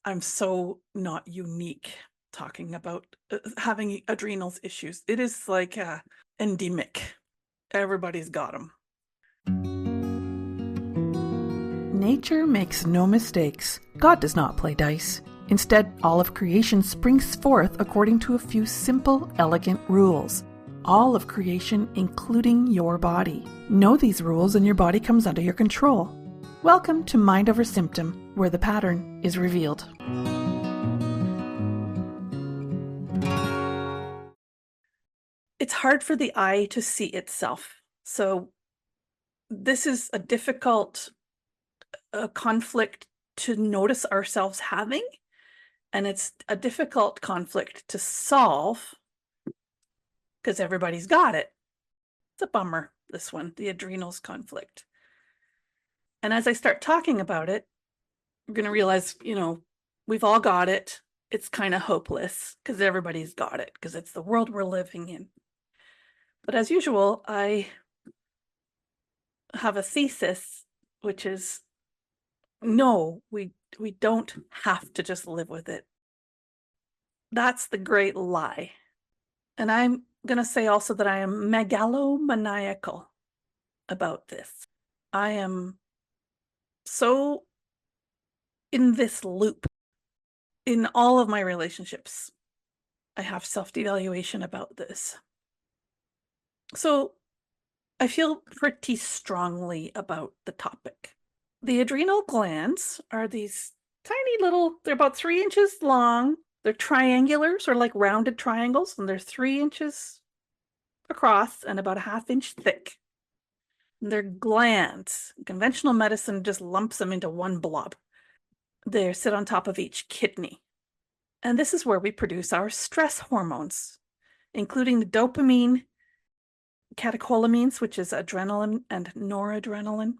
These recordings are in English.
I'm so not unique talking about having adrenals issues. It is like endemic. Everybody's got them. Nature makes no mistakes. God does not play dice. Instead, all of creation springs forth according to a few simple, elegant rules. All of creation, including your body. Know these rules and your body comes under your control. Welcome to Mind Over Symptom, where the pattern is revealed. It's hard for the eye to see itself. So this is a difficult conflict to notice ourselves having, and it's a difficult conflict to solve because everybody's got it. It's a bummer, this one, the adrenals conflict. And as I start talking about it, we're going to realize, we've all got it. It's kind of hopeless because everybody's got it because it's the world we're living in. But as usual, I have a thesis, which is, no, we don't have to just live with it. That's the great lie. And I'm going to say also that I am megalomaniacal about this. I am so in this loop in all of my relationships. I have self-devaluation about this. So I feel pretty strongly about the topic. The adrenal glands are these tiny little, they're about 3 inches long. They're triangulars or like rounded triangles, and they're 3 inches across and about a 1/2 inch thick. And they're glands. Conventional medicine just lumps them into one blob. They sit on top of each kidney. And this is where we produce our stress hormones, including the dopamine, catecholamines, which is adrenaline and noradrenaline,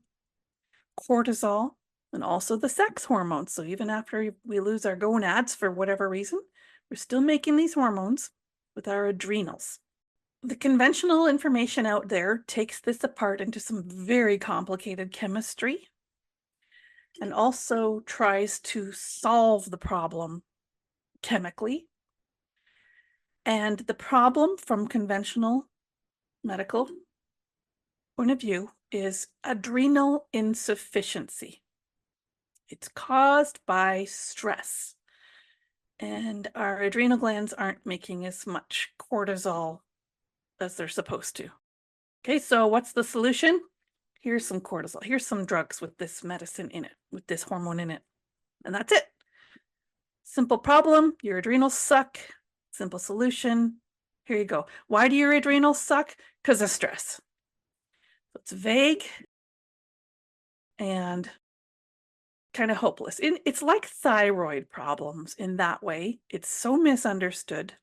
cortisol, and also the sex hormones. So even after we lose our gonads for whatever reason, we're still making these hormones with our adrenals. The conventional information out there takes this apart into some very complicated chemistry and also tries to solve the problem chemically. And the problem from conventional medical point of view is adrenal insufficiency. It's caused by stress. And our adrenal glands aren't making as much cortisol as they're supposed to. Okay, so what's the solution? Here's some cortisol. Here's some drugs with this medicine in it, with this hormone in it. And that's it. Simple problem, your adrenals suck. Simple solution, here you go. Why do your adrenals suck? Because of stress. So it's vague and kind of hopeless. It's like thyroid problems in that way. It's so misunderstood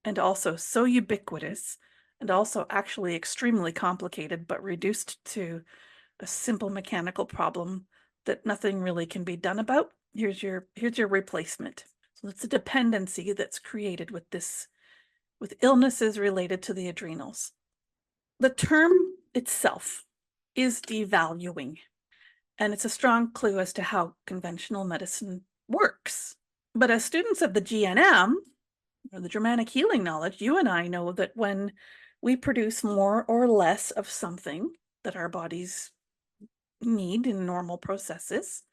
and also so ubiquitous and also actually extremely complicated, but reduced to a simple mechanical problem that nothing really can be done about. Here's your replacement. So it's a dependency that's created with illnesses related to the adrenals. The term itself is devaluing, and it's a strong clue as to how conventional medicine works. But as students of the GNM, or the Germanic healing knowledge, you and I know that when we produce more or less of something that our bodies need in normal processes,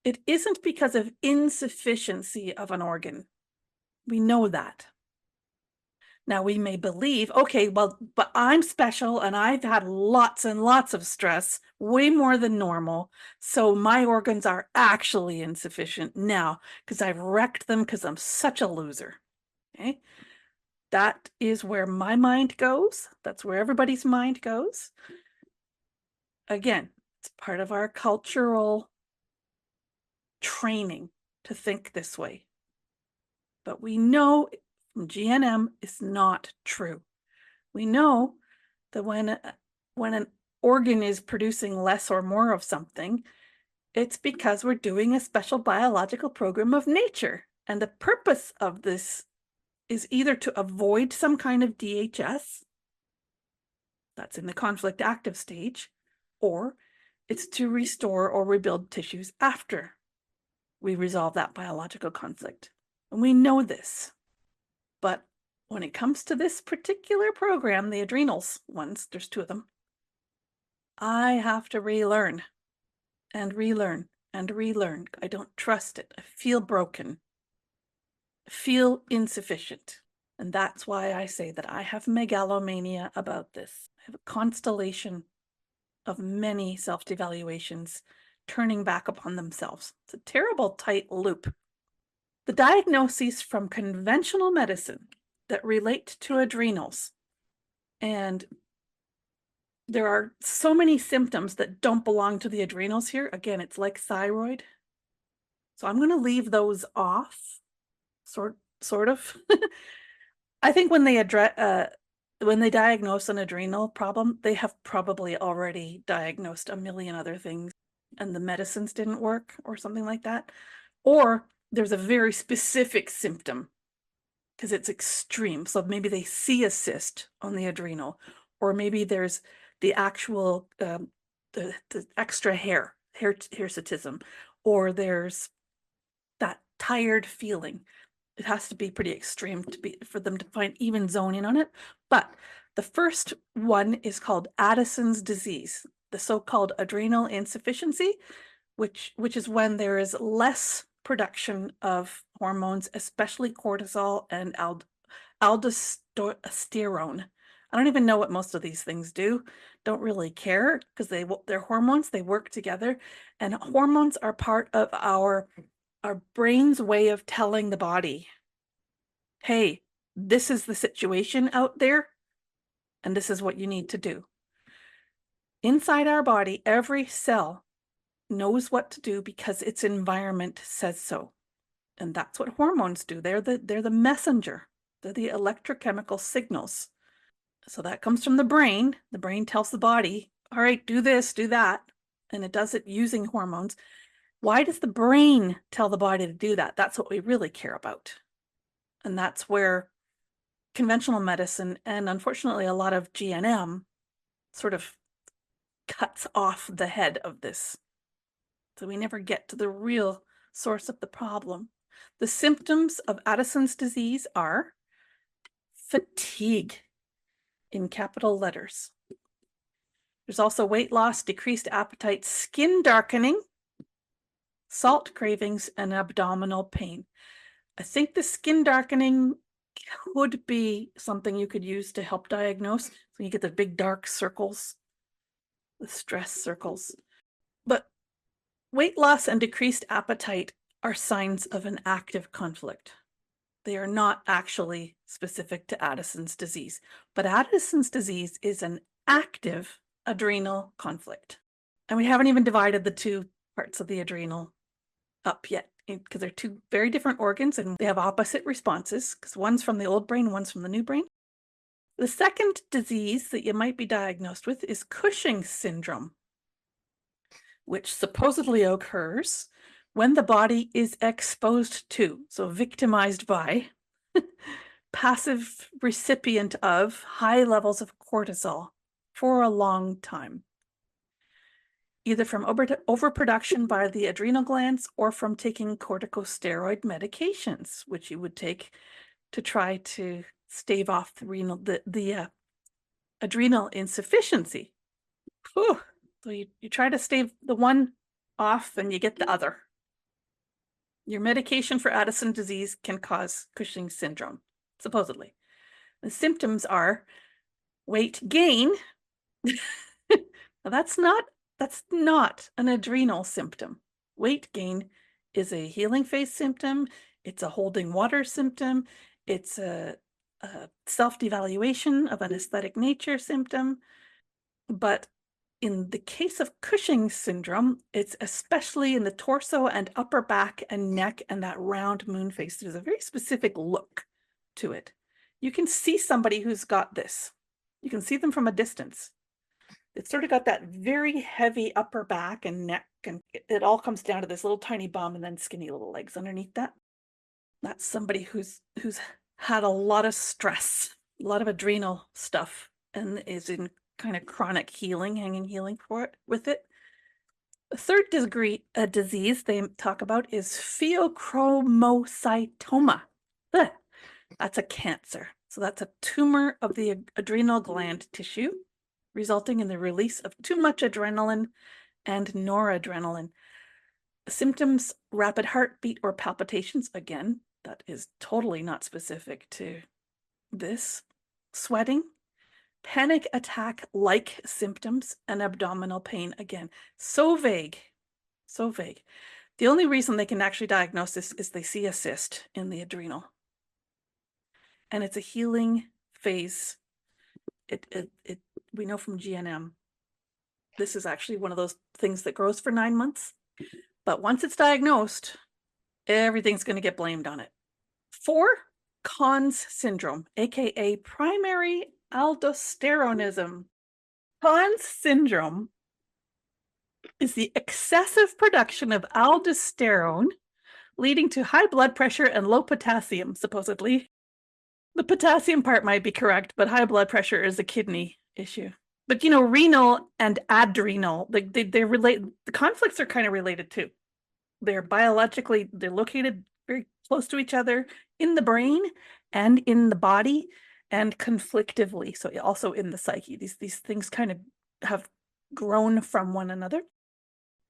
it isn't because of insufficiency of an organ. We know that. Now we may believe, okay, well, but I'm special and I've had lots and lots of stress, way more than normal. So my organs are actually insufficient now because I've wrecked them because I'm such a loser. Okay. That is where my mind goes. That's where everybody's mind goes. Again, it's part of our cultural training to think this way. But we know from GNM it's not true. We know that when an organ is producing less or more of something, it's because we're doing a special biological program of nature. And the purpose of this is either to avoid some kind of DHS, that's in the conflict active stage, or it's to restore or rebuild tissues after. we resolve that biological conflict. And we know this. But when it comes to this particular program, the adrenals ones, there's two of them, I have to relearn and relearn and relearn. I don't trust it. I feel broken. I feel insufficient. And that's why I say that I have megalomania about this. I have a constellation of many self-devaluations turning back upon themselves. It's a terrible tight loop. The diagnoses from conventional medicine that relate to adrenals, and there are so many symptoms that don't belong to the adrenals here. Again, it's like thyroid. So I'm going to leave those off, sort of. I think when they diagnose an adrenal problem, they have probably already diagnosed a million other things and the medicines didn't work or something like that. Or there's a very specific symptom because it's extreme. So maybe they see a cyst on the adrenal, or maybe there's the actual the extra hirsutism, or there's that tired feeling. It has to be pretty extreme for them to find even zoning on it. But the first one is called Addison's disease, the so-called adrenal insufficiency, which is when there is less production of hormones, especially cortisol and aldosterone. I don't even know what most of these things do. Don't really care because they're hormones. They work together, and hormones are part of our brain's way of telling the body, hey, this is the situation out there, and this is what you need to do. Inside our body, every cell knows what to do because its environment says so. And that's what hormones do. They're the messenger. They're the electrochemical signals. So that comes from the brain. The brain tells the body, all right, do this, do that. And it does it using hormones. Why does the brain tell the body to do that? That's what we really care about. And that's where conventional medicine, and unfortunately a lot of GNM, sort of cuts off the head of this. So we never get to the real source of the problem. The symptoms of Addison's disease are fatigue in capital letters. There's also weight loss, decreased appetite, skin darkening, salt cravings, and abdominal pain. I think the skin darkening could be something you could use to help diagnose. So you get the big dark circles, the stress circles. But weight loss and decreased appetite are signs of an active conflict. They are not actually specific to Addison's disease, but Addison's disease is an active adrenal conflict. And we haven't even divided the two parts of the adrenal up yet, because they're two very different organs and they have opposite responses, because one's from the old brain, one's from the new brain. The second disease that you might be diagnosed with is Cushing's syndrome, which supposedly occurs when the body is exposed to, so victimized by, passive recipient of high levels of cortisol for a long time, either from overproduction by the adrenal glands or from taking corticosteroid medications, which you would take to try to stave off the adrenal insufficiency. Whew. So you try to stave the one off and you get the other. Your medication for Addison disease can cause Cushing's syndrome, supposedly. The symptoms are weight gain. Now that's not an adrenal symptom. Weight gain is a healing phase symptom. It's a holding water symptom. It's a self-devaluation of an aesthetic nature symptom. But in the case of Cushing's syndrome, it's especially in the torso and upper back and neck and that round moon face. There's a very specific look to it. You can see somebody who's got this. You can see them from a distance. It's sort of got that very heavy upper back and neck, and it all comes down to this little tiny bum and then skinny little legs underneath that. That's somebody who's had a lot of stress, a lot of adrenal stuff, and is in kind of chronic healing, hanging healing for it with it. The third degree disease they talk about is pheochromocytoma. Ugh, that's a cancer. So that's a tumor of the adrenal gland tissue, resulting in the release of too much adrenaline and noradrenaline. Symptoms: rapid heartbeat or palpitations. Again, that is totally not specific to this. Sweating, panic attack like symptoms, and abdominal pain. Again, so vague, so vague. The only reason they can actually diagnose this is they see a cyst in the adrenal, and it's a healing phase. We know from GNM, this is actually one of those things that grows for 9 months, but once it's diagnosed, everything's going to get blamed on it. 4, Conn's syndrome, aka primary aldosteronism. Conn's syndrome is the excessive production of aldosterone, leading to high blood pressure and low potassium, supposedly. The potassium part might be correct, but high blood pressure is a kidney issue. But you know, renal and adrenal, they're related. The conflicts are kind of related too. They're located very close to each other in the brain and in the body, and conflictively, so also in the psyche. These things kind of have grown from one another.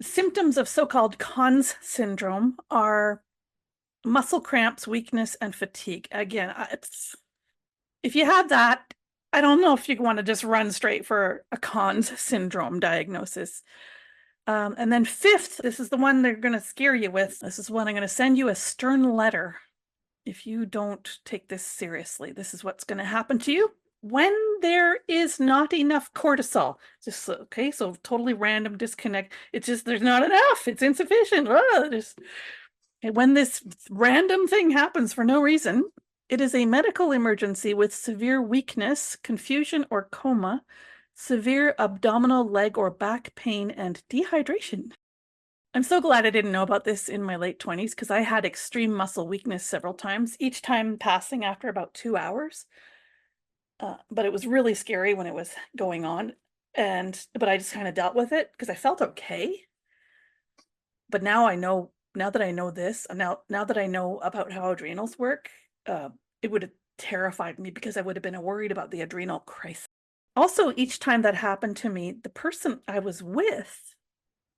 Symptoms of so-called Conn's syndrome are muscle cramps, weakness, and fatigue. Again, if you have that, I don't know if you want to just run straight for a Conn's syndrome diagnosis. And then 5th, this is the one they're going to scare you with. This is when I'm going to send you a stern letter if you don't take this seriously. This is what's going to happen to you when there is not enough cortisol. Just okay, so totally random disconnect. It's just there's not enough. It's insufficient. When this random thing happens for no reason, it is a medical emergency with severe weakness, confusion, or coma, severe abdominal, leg, or back pain, and dehydration. I'm so glad I didn't know about this in my late 20s, because I had extreme muscle weakness several times, each time passing after about 2 hours. But it was really scary when it was going on. But I just kind of dealt with it because I felt okay. But now that I know this, now that I know about how adrenals work, it would have terrified me because I would have been worried about the adrenal crisis. Also, each time that happened to me, the person I was with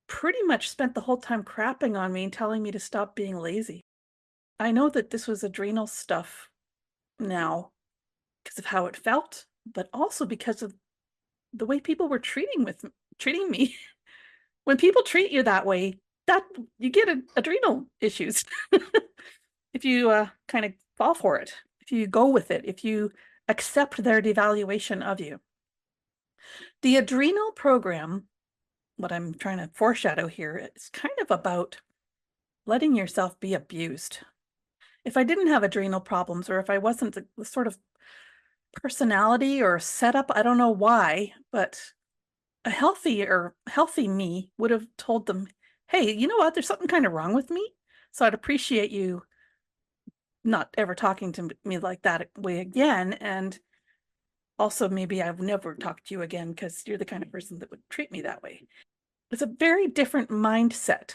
pretty much spent the whole time crapping on me and telling me to stop being lazy. I know that this was adrenal stuff now because of how it felt, but also because of the way people were treating me. When people treat you that way, that you get adrenal issues. If you kind of fall for it, if you go with it, if you accept their devaluation of you. The adrenal program, what I'm trying to foreshadow here, is kind of about letting yourself be abused. If I didn't have adrenal problems, or if I wasn't the sort of personality or setup, I don't know why, but a healthy me would have told them, hey, you know what? There's something kind of wrong with me. So I'd appreciate you not ever talking to me like that way again. And also, maybe I've never talked to you again because you're the kind of person that would treat me that way. It's a very different mindset,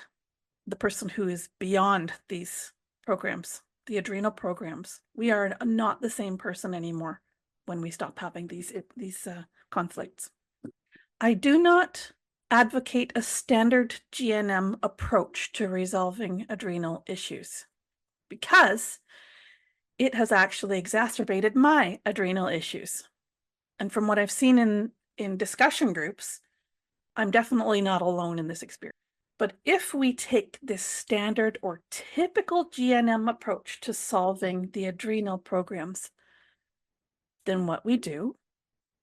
the person who is beyond these programs, the adrenal programs. We are not the same person anymore when we stop having these conflicts. I do not advocate a standard GNM approach to resolving adrenal issues because it has actually exacerbated my adrenal issues. And from what I've seen in discussion groups, I'm definitely not alone in this experience. But if we take this standard or typical GNM approach to solving the adrenal programs, then what we do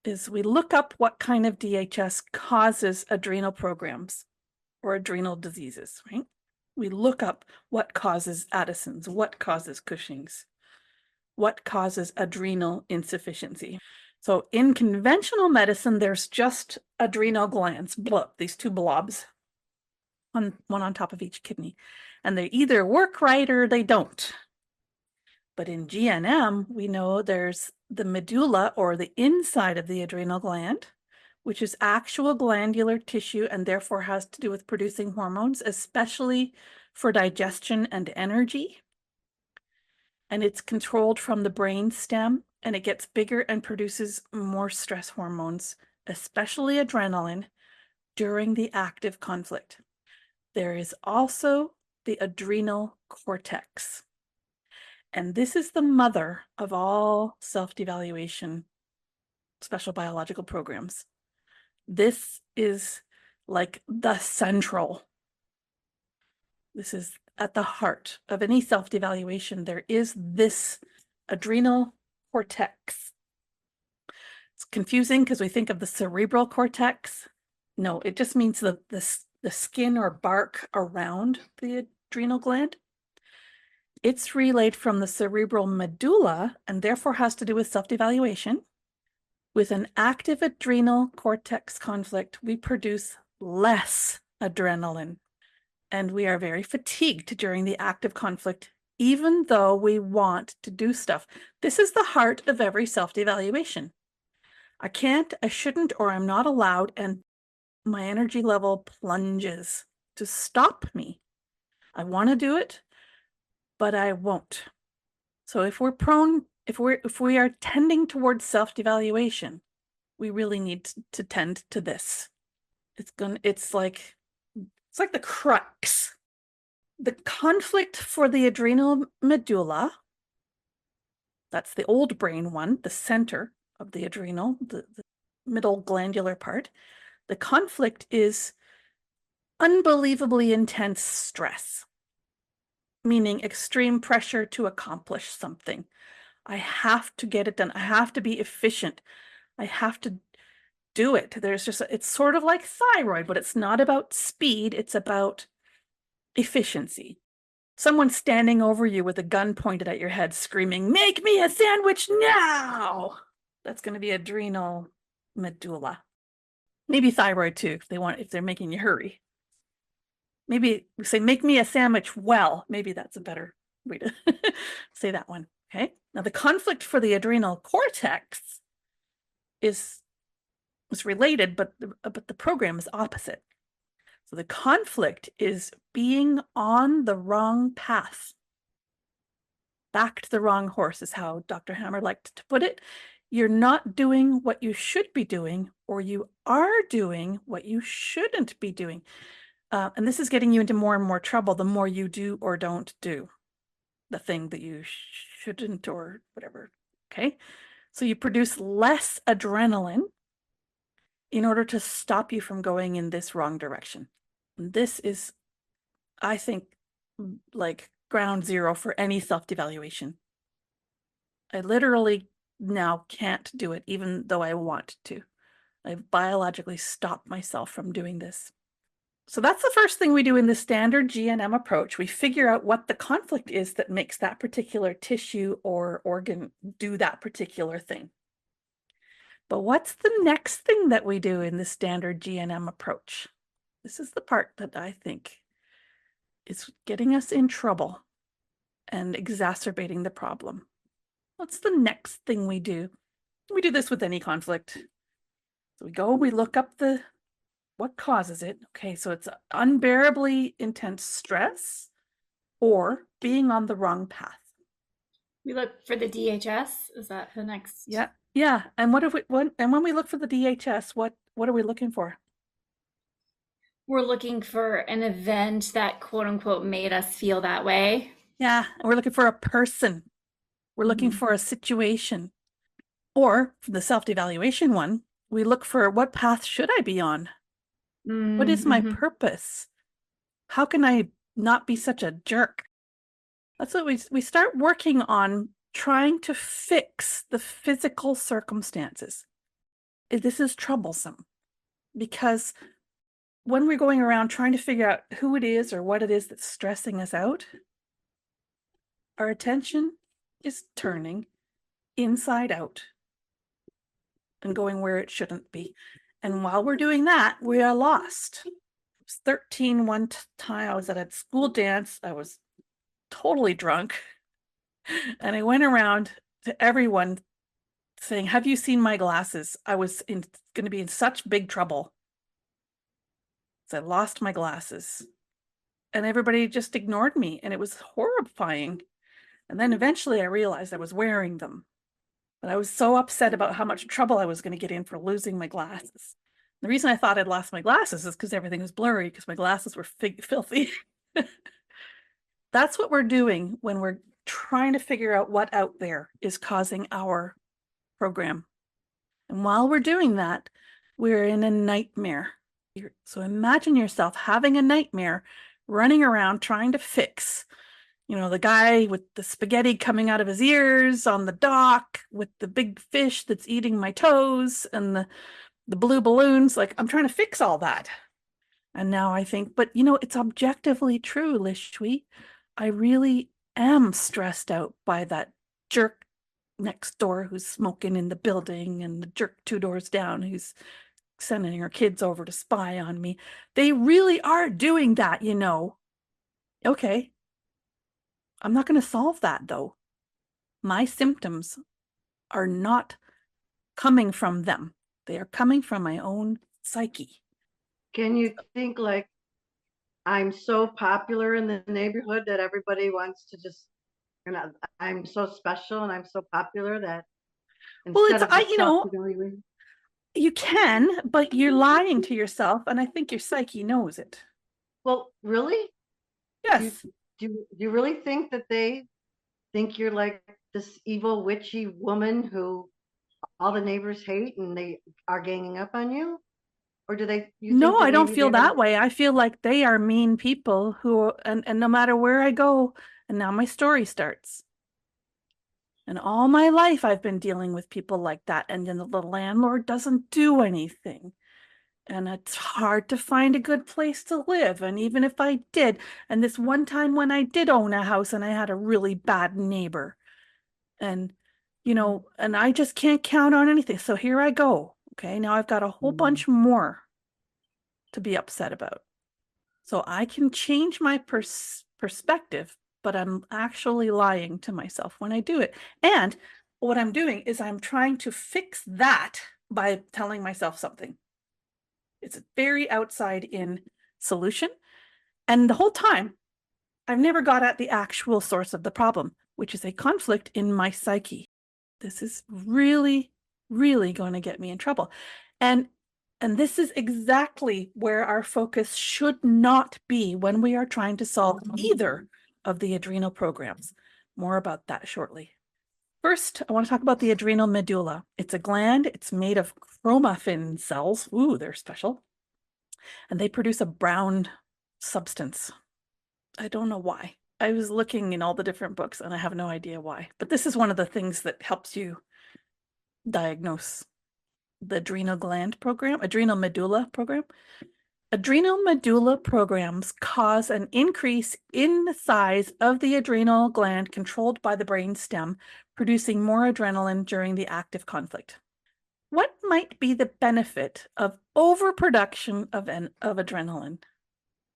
is we look up what kind of DHS causes adrenal programs or adrenal diseases, right? We look up what causes Addison's, what causes Cushing's, what causes adrenal insufficiency. So in conventional medicine, there's just adrenal glands, these 2 blobs, one on top of each kidney, and they either work right or they don't. But in GNM, we know there's the medulla, or the inside of the adrenal gland, which is actual glandular tissue and therefore has to do with producing hormones, especially for digestion and energy. And it's controlled from the brain stem, and it gets bigger and produces more stress hormones, especially adrenaline, during the active conflict. There is also the adrenal cortex. And this is the mother of all self-devaluation special biological programs. This is like the central. This is at the heart of any self-devaluation. There is this adrenal cortex. It's confusing because we think of the cerebral cortex. No, it just means the skin or bark around the adrenal gland. It's relayed from the cerebral medulla and therefore has to do with self-devaluation. With an active adrenal cortex conflict, we produce less adrenaline, and we are very fatigued during the active conflict, even though we want to do stuff. This is the heart of every self-devaluation. I can't, I shouldn't, or I'm not allowed, and my energy level plunges to stop me. I want to do it, but I won't. So if we're prone, if we are tending towards self-devaluation, we really need to tend to this. It's like the crux. The conflict for the adrenal medulla, that's the old brain one, the center of the adrenal, the middle glandular part. The conflict is unbelievably intense stress, meaning extreme pressure to accomplish something. I have to get it done. I have to be efficient. I have to do it. It's sort of like thyroid, but it's not about speed. It's about efficiency. Someone standing over you with a gun pointed at your head screaming, "Make me a sandwich now!" That's going to be adrenal medulla. Maybe thyroid too, if they're making you hurry. Maybe we say, "Make me a sandwich well." Maybe that's a better way to say that one. Okay. Now the conflict for the adrenal cortex is related, but the program is opposite. So the conflict is being on the wrong path. Backed the wrong horse is how Dr. Hammer liked to put it. You're not doing what you should be doing, or you are doing what you shouldn't be doing. And this is getting you into more and more trouble the more you do or don't do the thing that you shouldn't or whatever. Okay. So you produce less adrenaline in order to stop you from going in this wrong direction. And this is, I think, like ground zero for any self-devaluation. I literally now can't do it, even though I want to. I've biologically stopped myself from doing this. So that's the first thing we do in the standard GNM approach. We figure out what the conflict is that makes that particular tissue or organ do that particular thing. But what's the next thing that we do in the standard GNM approach? This is the part that I think is getting us in trouble and exacerbating the problem. What's the next thing we do? We do this with any conflict. So we go, we look up what causes it. Okay, so it's unbearably intense stress or being on the wrong path. We look for the DHS. Is that the next? Yeah, yeah. And when we look for the DHS, what are we looking for? We're looking for an event that quote unquote made us feel that way. Yeah, we're looking for a person. We're looking for a situation. Or for the self-devaluation one, we look for what path should I be on? What is my purpose? How can I not be such a jerk? That's what we start working on, trying to fix the physical circumstances. This is troublesome because when we're going around trying to figure out who it is or what it is that's stressing us out, our attention is turning inside out and going where it shouldn't be. And while we're doing that, we are lost. I was 13 one time. I was at a school dance. I was totally drunk. And I went around to everyone saying, have you seen my glasses? I was going to be in such big trouble. So I lost my glasses and everybody just ignored me and it was horrifying. And then eventually I realized I was wearing them. But I was so upset about how much trouble I was going to get in for losing my glasses. The reason I thought I'd lost my glasses is because everything was blurry because my glasses were filthy. That's what we're doing when we're trying to figure out what out there is causing our program. And while we're doing that, we're in a nightmare. So imagine yourself having a nightmare, running around trying to fix, the guy with the spaghetti coming out of his ears on the dock with the big fish that's eating my toes and the blue balloons. Like, I'm trying to fix all that. And now I think, but it's objectively true, Lishui. I really am stressed out by that jerk next door who's smoking in the building and the jerk 2 doors down who's sending her kids over to spy on me. They really are doing that, Okay. I'm not going to solve that though. My symptoms are not coming from them. They are coming from my own psyche. Can you think like, I'm so popular in the neighborhood that everybody wants to just, I'm so special and I'm so popular that Well, instead of just self-devaluation. You can, but you're lying to yourself, and I think your psyche knows it. Well, really? Yes. Do you really think that they think you're like this evil, witchy woman who all the neighbors hate and they are ganging up on you? Or do they, you No, think that I don't maybe feel they that way. I feel like they are mean people who, and no matter where I go, and now my story starts. And all my life I've been dealing with people like that, and then the landlord doesn't do anything. And it's hard to find a good place to live. And even if I did, and this one time when I did own a house and I had a really bad neighbor, and and I just can't count on anything. So here I go. Okay, now I've got a whole bunch more to be upset about. So I can change my perspective, but I'm actually lying to myself when I do it. And what I'm doing is I'm trying to fix that by telling myself something. It's a very outside in solution. And the whole time, I've never got at the actual source of the problem, which is a conflict in my psyche. This is really, really going to get me in trouble. And this is exactly where our focus should not be when we are trying to solve either of the adrenal programs. More about that shortly. First, I want to talk about the adrenal medulla. It's a gland. It's made of chromaffin cells. Ooh, they're special. And they produce a brown substance. I don't know why. I was looking in all the different books and I have no idea why. But this is one of the things that helps you diagnose the adrenal gland program, adrenal medulla program. Adrenal medulla programs cause an increase in the size of the adrenal gland controlled by the brain stem, producing more adrenaline during the active conflict. What might be the benefit of overproduction of adrenaline?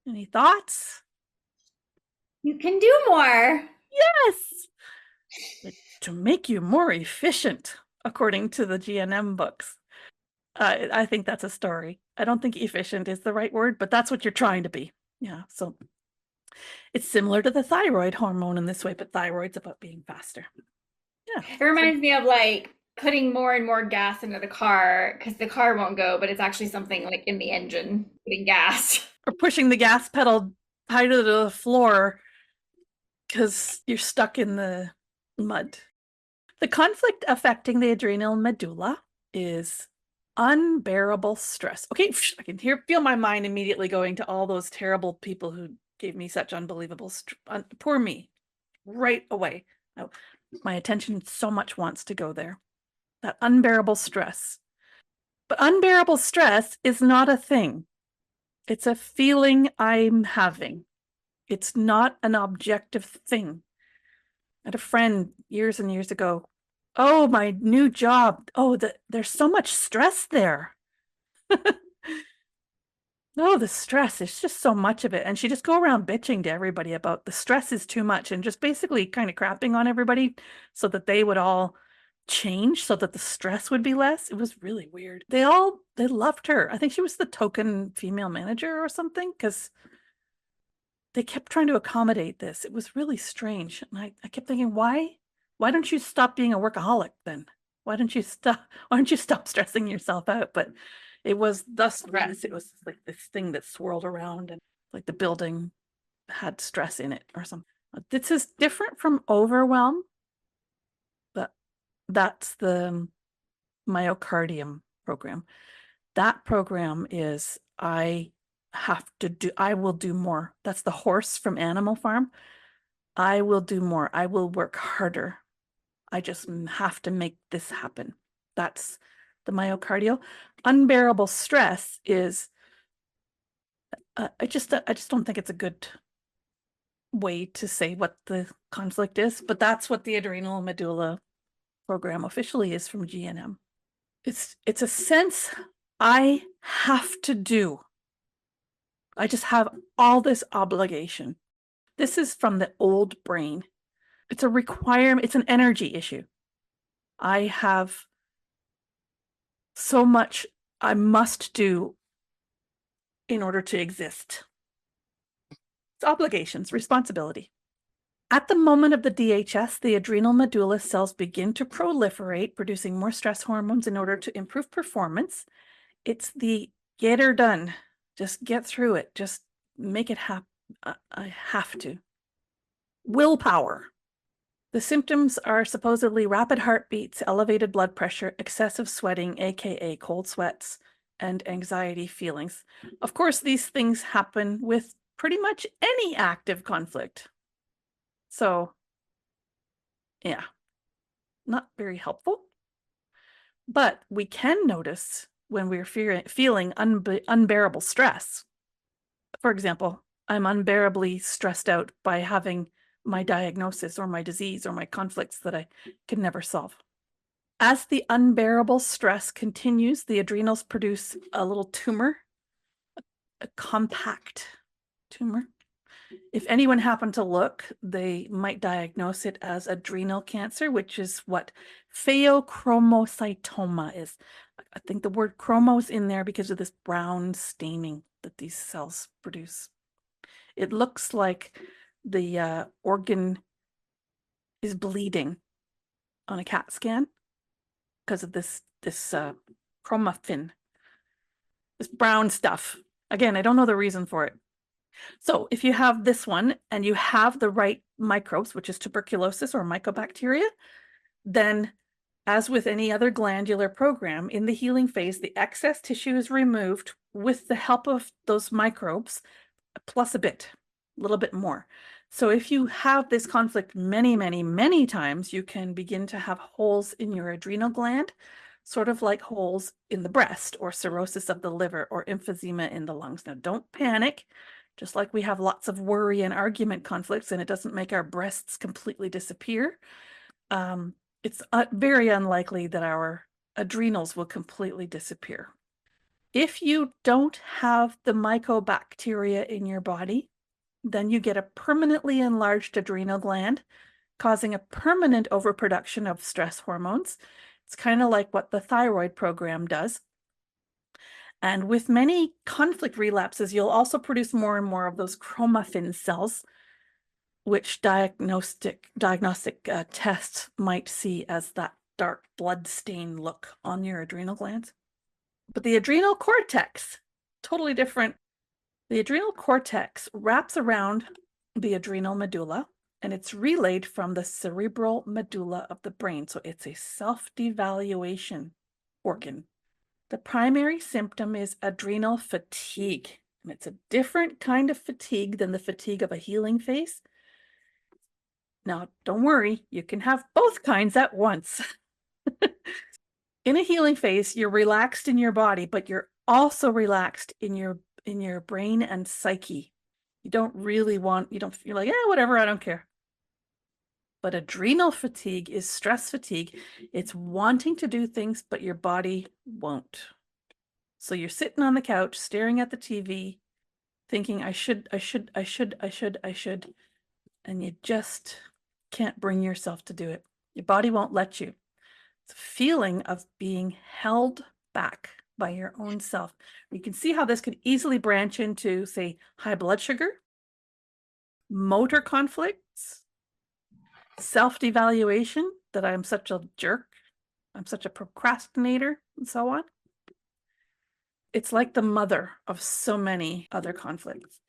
Any thoughts? You can do more. Yes. To make you more efficient, according to the GNM books. I think that's a story. I don't think efficient is the right word, but that's what you're trying to be. Yeah, so it's similar to the thyroid hormone in this way, but thyroid's about being faster. Yeah. It reminds me of like putting more and more gas into the car because the car won't go, but it's actually something like in the engine, putting gas. Or pushing the gas pedal tighter to the floor because you're stuck in the mud. The conflict affecting the adrenal medulla is unbearable stress. Okay, I can feel my mind immediately going to all those terrible people who gave me such unbelievable poor me right away. My attention so much wants to go there. That unbearable stress. But unbearable stress is not a thing. It's a feeling I'm having. It's not an objective thing. I had a friend years and years ago. Oh, my new job. Oh, there's so much stress there. No, the stress, there's just so much of it. And she just go around bitching to everybody about the stress is too much and just basically kind of crapping on everybody so that they would all change so that the stress would be less. It was really weird. They loved her. I think she was the token female manager or something, because they kept trying to accommodate this. It was really strange. And I kept thinking, why don't you stop being a workaholic then? Why don't you stop stressing yourself out? But it was the stress. It was like this thing that swirled around, and like the building had stress in it or something. This is different from overwhelm, but that's the myocardium program. That program is I will do more. That's the horse from Animal Farm. I will do more. I will work harder. I just have to make this happen. That's the myocardial. Unbearable stress is, I just don't think it's a good way to say what the conflict is, but that's what the adrenal medulla program officially is from GNM. It's a sense I have to do. I just have all this obligation. This is from the old brain. It's a requirement. It's an energy issue. I have so much I must do in order to exist. It's obligations, responsibility. At the moment of the DHS, the adrenal medulla cells begin to proliferate, producing more stress hormones in order to improve performance. It's the get her done. Just get through it. Just make it happen. I have to. Willpower. The symptoms are supposedly rapid heartbeats, elevated blood pressure, excessive sweating, aka cold sweats, and anxiety feelings. Of course, these things happen with pretty much any active conflict. So, yeah, not very helpful. But we can notice when we're feeling unbearable stress. For example, I'm unbearably stressed out by having my diagnosis or my disease or my conflicts that I can never solve. As the unbearable stress continues, the adrenals produce a little tumor, a compact tumor. If anyone happened to look, they might diagnose it as adrenal cancer, which is what pheochromocytoma is. I think the word chromo is in there because of this brown staining that these cells produce. It looks like the organ is bleeding on a CAT scan because of this chromaffin, this brown stuff. Again, I don't know the reason for it. So if you have this one and you have the right microbes, which is tuberculosis or mycobacteria, then as with any other glandular program, in the healing phase, the excess tissue is removed with the help of those microbes, plus a little bit more. So if you have this conflict many, many, many times, you can begin to have holes in your adrenal gland, sort of like holes in the breast or cirrhosis of the liver or emphysema in the lungs. Now, don't panic. Just like we have lots of worry and argument conflicts, and it doesn't make our breasts completely disappear, it's very unlikely that our adrenals will completely disappear. If you don't have the mycobacteria in your body, then you get a permanently enlarged adrenal gland, causing a permanent overproduction of stress hormones. It's kind of like what the thyroid program does. And with many conflict relapses, you'll also produce more and more of those chromaffin cells, which diagnostic tests might see as that dark blood stain look on your adrenal glands. But the adrenal cortex, totally different. The adrenal cortex wraps around the adrenal medulla, and it's relayed from the cerebral medulla of the brain. So it's a self-devaluation organ. The primary symptom is adrenal fatigue, and it's a different kind of fatigue than the fatigue of a healing phase. Now, don't worry, you can have both kinds at once. In a healing phase, you're relaxed in your body, but you're also relaxed in your brain and psyche. You don't really want, you're like, yeah, whatever, I don't care. But adrenal fatigue is stress fatigue. It's wanting to do things, but your body won't. So you're sitting on the couch, staring at the TV, thinking, I should, and you just can't bring yourself to do it. Your body won't let you. It's a feeling of being held back by your own self. You can see how this could easily branch into, say, high blood sugar, motor conflicts, self-devaluation, that I'm such a jerk, I'm such a procrastinator, and so on. It's like the mother of so many other conflicts.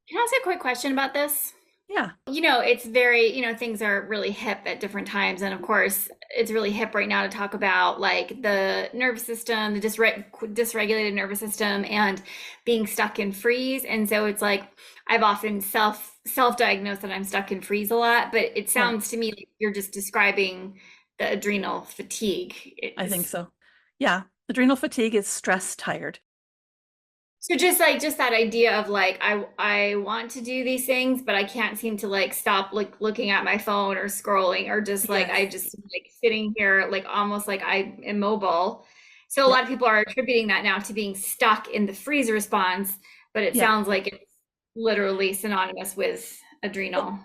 Can I ask a quick question about this? Yeah. It's very, things are really hip at different times. And of course, it's really hip right now to talk about like the nervous system, the dysregulated nervous system, and being stuck in freeze. And so it's like I've often self-diagnosed that I'm stuck in freeze a lot, but it sounds to me like you're just describing the adrenal fatigue. I think so. Yeah. Adrenal fatigue is stress tired. So just that idea of like I want to do these things, but I can't seem to like stop like looking at my phone or scrolling, or just like I just like sitting here like almost like I'm immobile. So a lot of people are attributing that now to being stuck in the freeze response, but it sounds like it's literally synonymous with adrenal.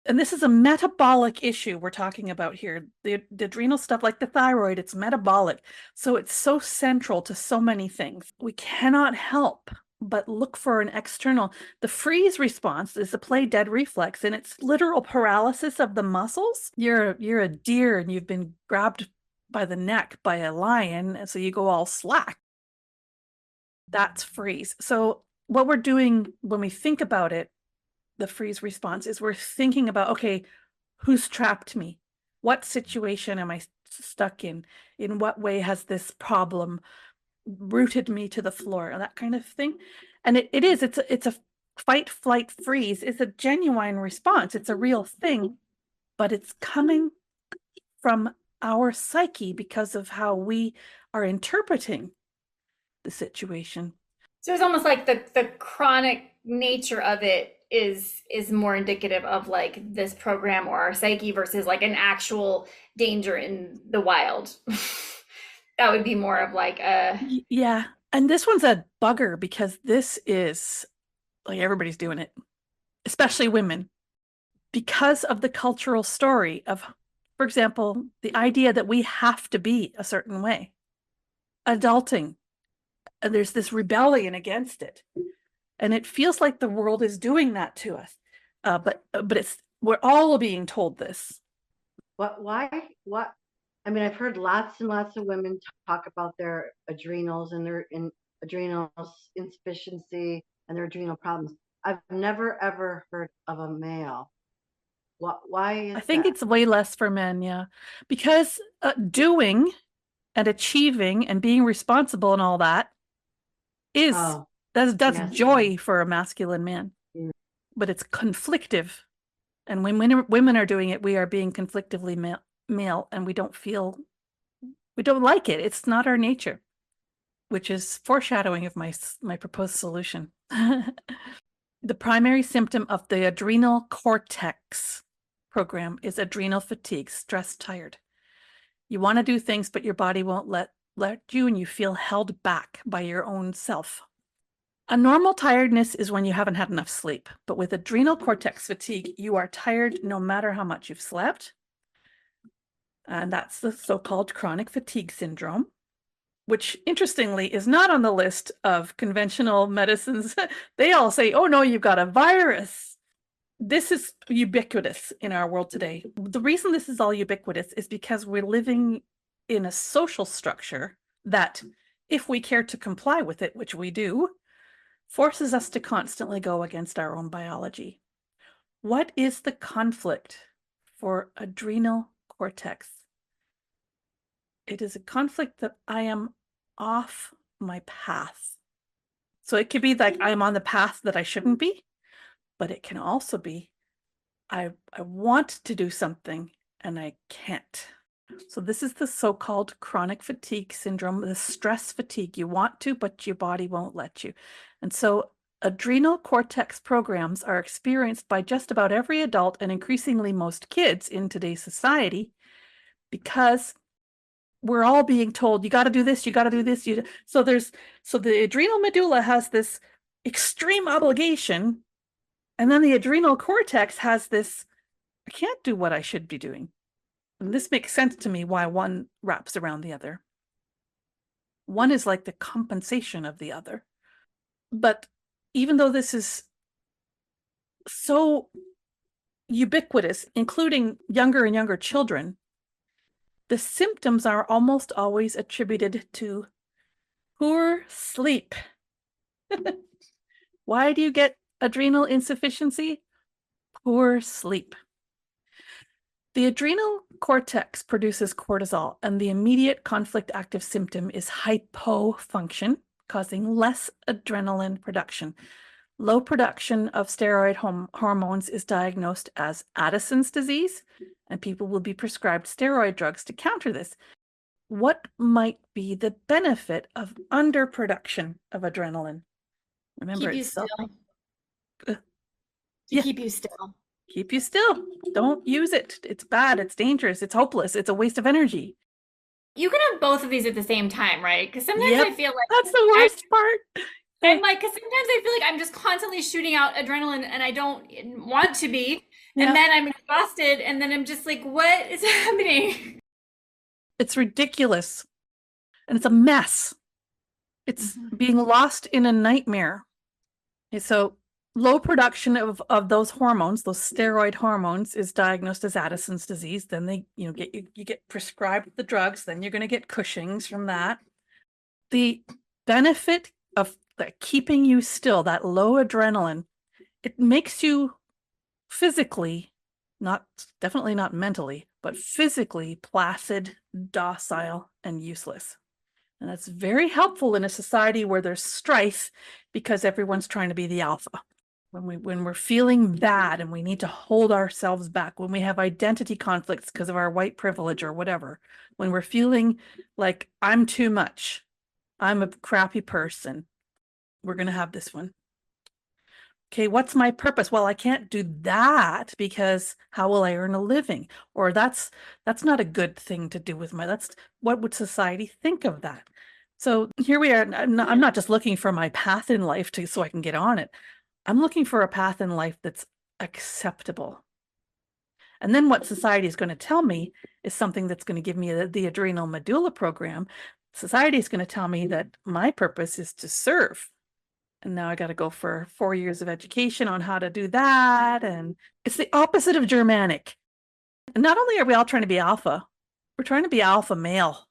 And this is a metabolic issue we're talking about here. The adrenal stuff, like the thyroid, it's metabolic. So it's so central to so many things. We cannot help but look for an external. The freeze response is the play dead reflex, and it's literal paralysis of the muscles. You're a deer and you've been grabbed by the neck by a lion, and so you go all slack. That's freeze. So what we're doing when we think about it, the freeze response, is we're thinking about, okay, who's trapped me? What situation am I stuck in? In what way has this problem rooted me to the floor? That kind of thing. And it's a fight, flight, freeze. It's a genuine response. It's a real thing, but it's coming from our psyche because of how we are interpreting the situation. So it's almost like the chronic nature of it is more indicative of like this program or our psyche versus like an actual danger in the wild. That would be more of like a Yeah. And this one's a bugger because this is like everybody's doing it, especially women, because of the cultural story of, for example, the idea that we have to be a certain way. Adulting, and there's this rebellion against it. And it feels like the world is doing that to us. But we're all being told this. Why? What? I mean, I've heard lots and lots of women talk about their adrenals and their adrenals insufficiency and their adrenal problems. I've never ever heard of a male. Why is I think that? it's way less for men, yeah, because doing and achieving and being responsible and all that is that's joy for a masculine man, but it's conflictive. And when women are doing it, we are being conflictively male, and we don't like it. It's not our nature, which is foreshadowing of my proposed solution. The primary symptom of the adrenal cortex program is adrenal fatigue, stress tired. You want to do things, but your body won't let you, and you feel held back by your own self. A normal tiredness is when you haven't had enough sleep, but with adrenal cortex fatigue, you are tired no matter how much you've slept. And that's the so-called chronic fatigue syndrome, which interestingly is not on the list of conventional medicines. They all say, oh no, you've got a virus. This is ubiquitous in our world today. The reason this is all ubiquitous is because we're living in a social structure that, if we care to comply with it, which we do, forces us to constantly go against our own biology. What is the conflict for adrenal cortex? It is a conflict that I am off my path. So it could be like I'm on the path that I shouldn't be, but it can also be I want to do something and I can't. So this is the so-called chronic fatigue syndrome, the stress fatigue. You want to, but your body won't let you. And so adrenal cortex programs are experienced by just about every adult and increasingly most kids in today's society, because we're all being told, you got to do this, you got to do this. So the adrenal medulla has this extreme obligation, and then the adrenal cortex has this, I can't do what I should be doing. And this makes sense to me why one wraps around the other. One is like the compensation of the other. But even though this is so ubiquitous, including younger and younger children, the symptoms are almost always attributed to poor sleep. Why do you get adrenal insufficiency? Poor sleep. The adrenal cortex produces cortisol, and the immediate conflict active symptom is hypofunction, causing less adrenaline production. Low production of steroid hormones is diagnosed as Addison's disease, and people will be prescribed steroid drugs to counter this. What might be the benefit of underproduction of adrenaline? Remember, Keep you it's still. Yeah. Keep you still. Keep you still. Don't use it. It's bad. It's dangerous. It's hopeless. It's a waste of energy. You can have both of these at the same time, right? Because sometimes Yep. I feel like That's the worst part. I'm like, because sometimes I feel like I'm just constantly shooting out adrenaline and I don't want to be. Yeah. And then I'm exhausted and then I'm just like, what is happening? It's ridiculous. And it's a mess. It's being lost in a nightmare. Okay, so low production of those hormones, those steroid hormones, is diagnosed as Addison's disease. Then they, you get prescribed the drugs, then you're going to get Cushing's from that. The benefit of keeping you still, that low adrenaline, it makes you physically, definitely not mentally, but physically placid, docile, and useless. And that's very helpful in a society where there's strife because everyone's trying to be the alpha. When we're feeling bad and we need to hold ourselves back, when we have identity conflicts because of our white privilege or whatever, when we're feeling like I'm too much, I'm a crappy person, we're going to have this one. Okay, what's my purpose? Well, I can't do that because how will I earn a living? Or that's not a good thing to do with what would society think of that? So here we are. I'm not just looking for my path in life so I can get on it. I'm looking for a path in life that's acceptable. And then what society is going to tell me is something that's going to give me the adrenal medulla program. Society is going to tell me that my purpose is to serve. And now I got to go for 4 years of education on how to do that. And it's the opposite of Germanic. And not only are we all trying to be alpha, we're trying to be alpha male.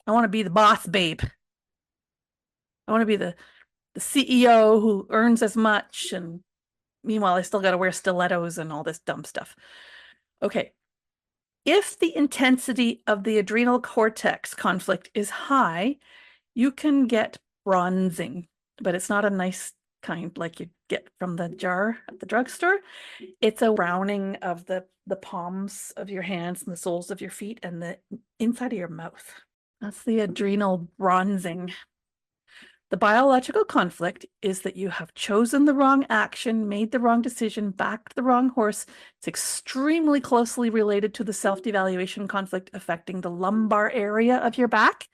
I want to be the boss babe. I want to be the CEO who earns as much. And meanwhile, I still got to wear stilettos and all this dumb stuff. Okay. If the intensity of the adrenal cortex conflict is high, you can get bronzing, but it's not a nice kind like you get from the jar at the drugstore. It's a browning of the palms of your hands and the soles of your feet and the inside of your mouth. That's the adrenal bronzing. The biological conflict is that you have chosen the wrong action, made the wrong decision, backed the wrong horse. It's extremely closely related to the self-devaluation conflict affecting the lumbar area of your back,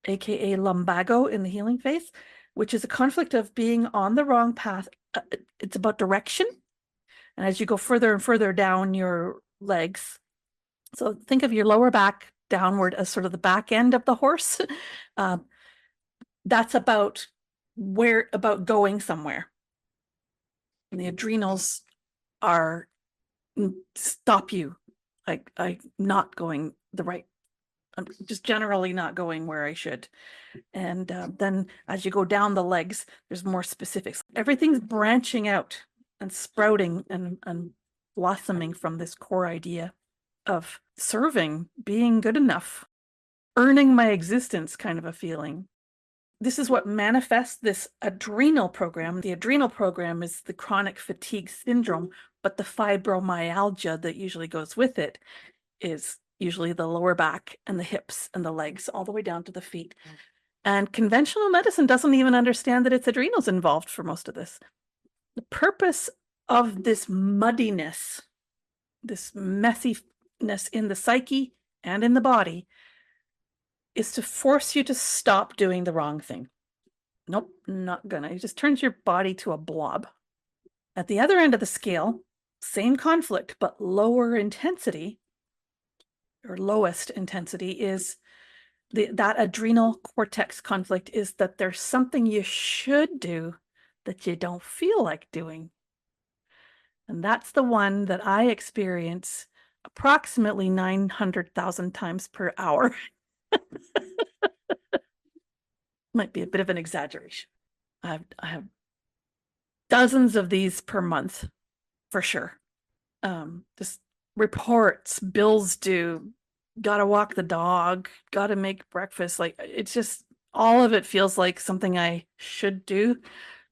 aka lumbago in the healing phase, which is a conflict of being on the wrong path. It's about direction. And as you go further and further down your legs, so think of your lower back downward as sort of the back end of the horse. That's about going somewhere. And the adrenals are stop you. I'm not going the right. I'm just generally not going where I should. And then as you go down the legs, there's more specifics. Everything's branching out and sprouting and blossoming from this core idea of serving, being good enough, earning my existence kind of a feeling. This is what manifests this adrenal program. The adrenal program is the chronic fatigue syndrome, but the fibromyalgia that usually goes with it is usually the lower back and the hips and the legs, all the way down to the feet. And conventional medicine doesn't even understand that it's adrenals involved for most of this. The purpose of this muddiness, this messiness in the psyche and in the body, is to force you to stop doing the wrong thing. Nope, not gonna. It just turns your body to a blob. At the other end of the scale, same conflict, but lower intensity, or lowest intensity is that adrenal cortex conflict, is that there's something you should do that you don't feel like doing. And that's the one that I experience approximately 900,000 times per hour. Might be a bit of an exaggeration. I have dozens of these per month for sure. Just reports, bills due, gotta walk the dog, gotta make breakfast. Like, it's just, all of it feels like something I should do.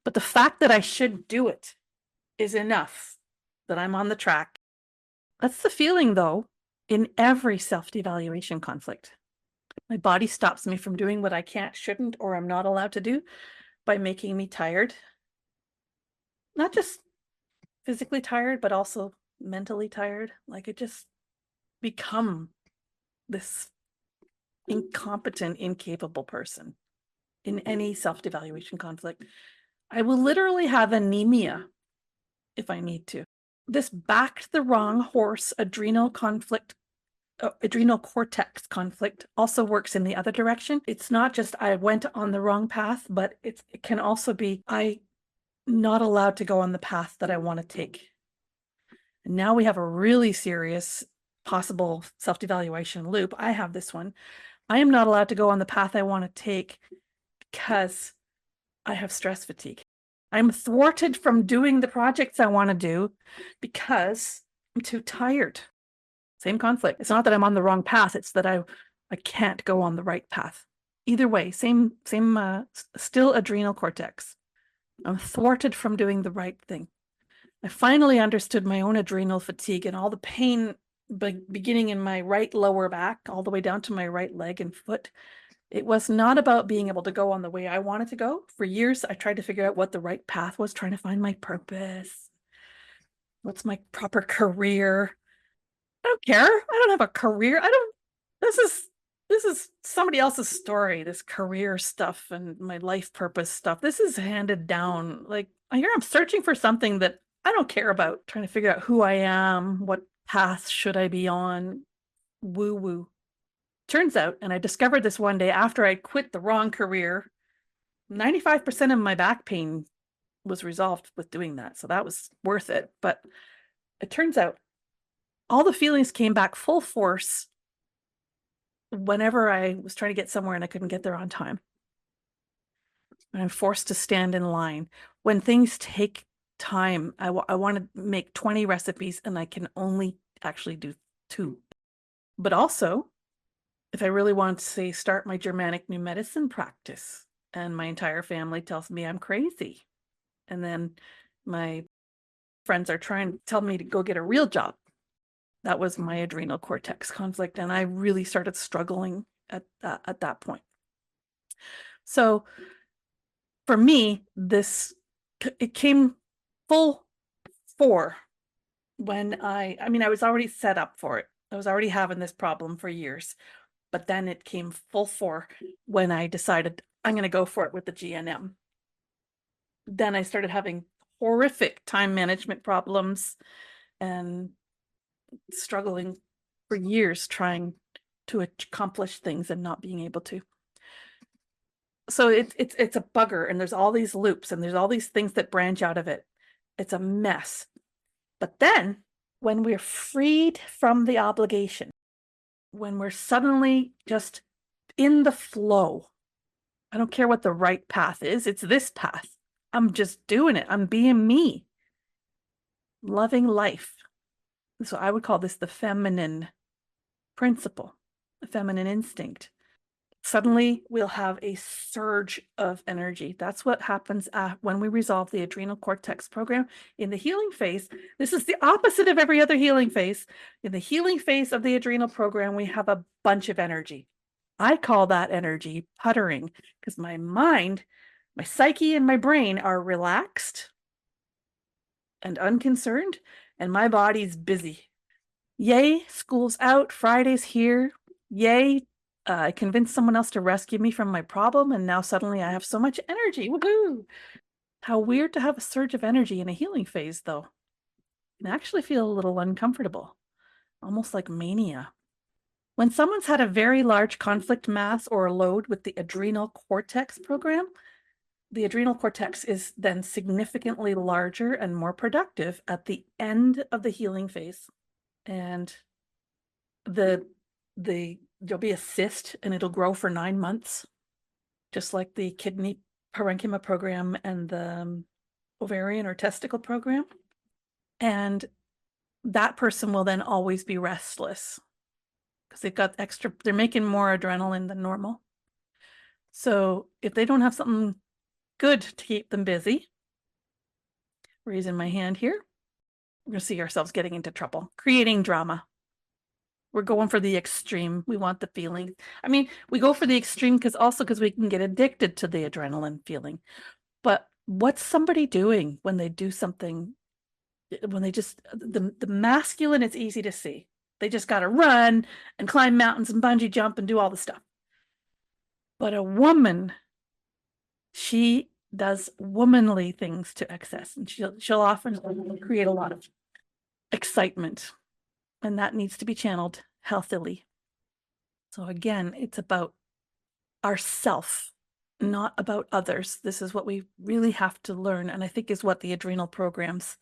But the fact that I should do it is enough that I'm on the track. That's the feeling, though, in every self-devaluation conflict. My body stops me from doing what I can't, shouldn't, or I'm not allowed to do by making me tired. Not just physically tired, but also mentally tired. Like, it just become this incompetent, incapable person in any self-devaluation conflict. I will literally have anemia if I need to. This backed the wrong horse adrenal conflict, adrenal cortex conflict also works in the other direction. It's not just I went on the wrong path, but it can also be I not allowed to go on the path that I want to take. And now we have a really serious possible self-devaluation loop. I have this one. I am not allowed to go on the path I want to take because I have stress fatigue. I'm thwarted from doing the projects I want to do because I'm too tired. Same conflict. It's not that I'm on the wrong path. It's that I can't go on the right path. Either way, same still adrenal cortex. I'm thwarted from doing the right thing. I finally understood my own adrenal fatigue and all the pain beginning in my right lower back all the way down to my right leg and foot. It was not about being able to go on the way I wanted to go. For years, I tried to figure out what the right path was, trying to find my purpose. What's my proper career? I don't care. I don't have a career. This is somebody else's story, this career stuff and my life purpose stuff. This is handed down. Like, I'm searching for something that I don't care about, trying to figure out who I am, what path should I be on, woo woo. Turns out, and I discovered this one day after I quit the wrong career, 95% of my back pain was resolved with doing that. So that was worth it. But it turns out all the feelings came back full force whenever I was trying to get somewhere and I couldn't get there on time. And I'm forced to stand in line. When things take time, I want to make 20 recipes and I can only actually do 2. But also, if I really want to, say, start my Germanic new medicine practice and my entire family tells me I'm crazy, and then my friends are trying to tell me to go get a real job, that was my adrenal cortex conflict, and I really started struggling at that point. So for me, it came full fore when I was already set up for it. I was already having this problem for years, but then it came full fore when I decided I'm going to go for it with the GNM. Then I started having horrific time management problems and struggling for years trying to accomplish things and not being able to. So it's a bugger, and there's all these loops and there's all these things that branch out of it. It's a mess. But then when we're freed from the obligation, when we're suddenly just in the flow, I don't care what the right path is, it's this path. I'm just doing it. I'm being me. Loving life. So I would call this the feminine principle, the feminine instinct. Suddenly we'll have a surge of energy. That's what happens when we resolve the adrenal cortex program. In the healing phase, this is the opposite of every other healing phase. In the healing phase of the adrenal program, we have a bunch of energy. I call that energy puttering because my mind, my psyche, and my brain are relaxed and unconcerned, and my body's busy. Yay, school's out, Friday's here. Yay, I convinced someone else to rescue me from my problem, and now suddenly I have so much energy. Woohoo! How weird to have a surge of energy in a healing phase, though. I actually feel a little uncomfortable, almost like mania. When someone's had a very large conflict mass or load with the adrenal cortex program, the adrenal cortex is then significantly larger and more productive at the end of the healing phase. And there'll be a cyst and it'll grow for 9 months, just like the kidney parenchyma program and the ovarian or testicle program. And that person will then always be restless because they're making more adrenaline than normal. So if they don't have something good to keep them busy, raising my hand here, we're going to see ourselves getting into trouble, creating drama. We're going for the extreme. We want the feeling. I mean, we go for the extreme because we can get addicted to the adrenaline feeling. But what's somebody doing when they do something, when they just, the masculine, it's easy to see. They just got to run and climb mountains and bungee jump and do all the stuff. But a woman, she does womanly things to excess, and she'll often create a lot of excitement, and that needs to be channeled healthily. So again, it's about ourself, not about others. This is what we really have to learn, and I think is what the adrenal programs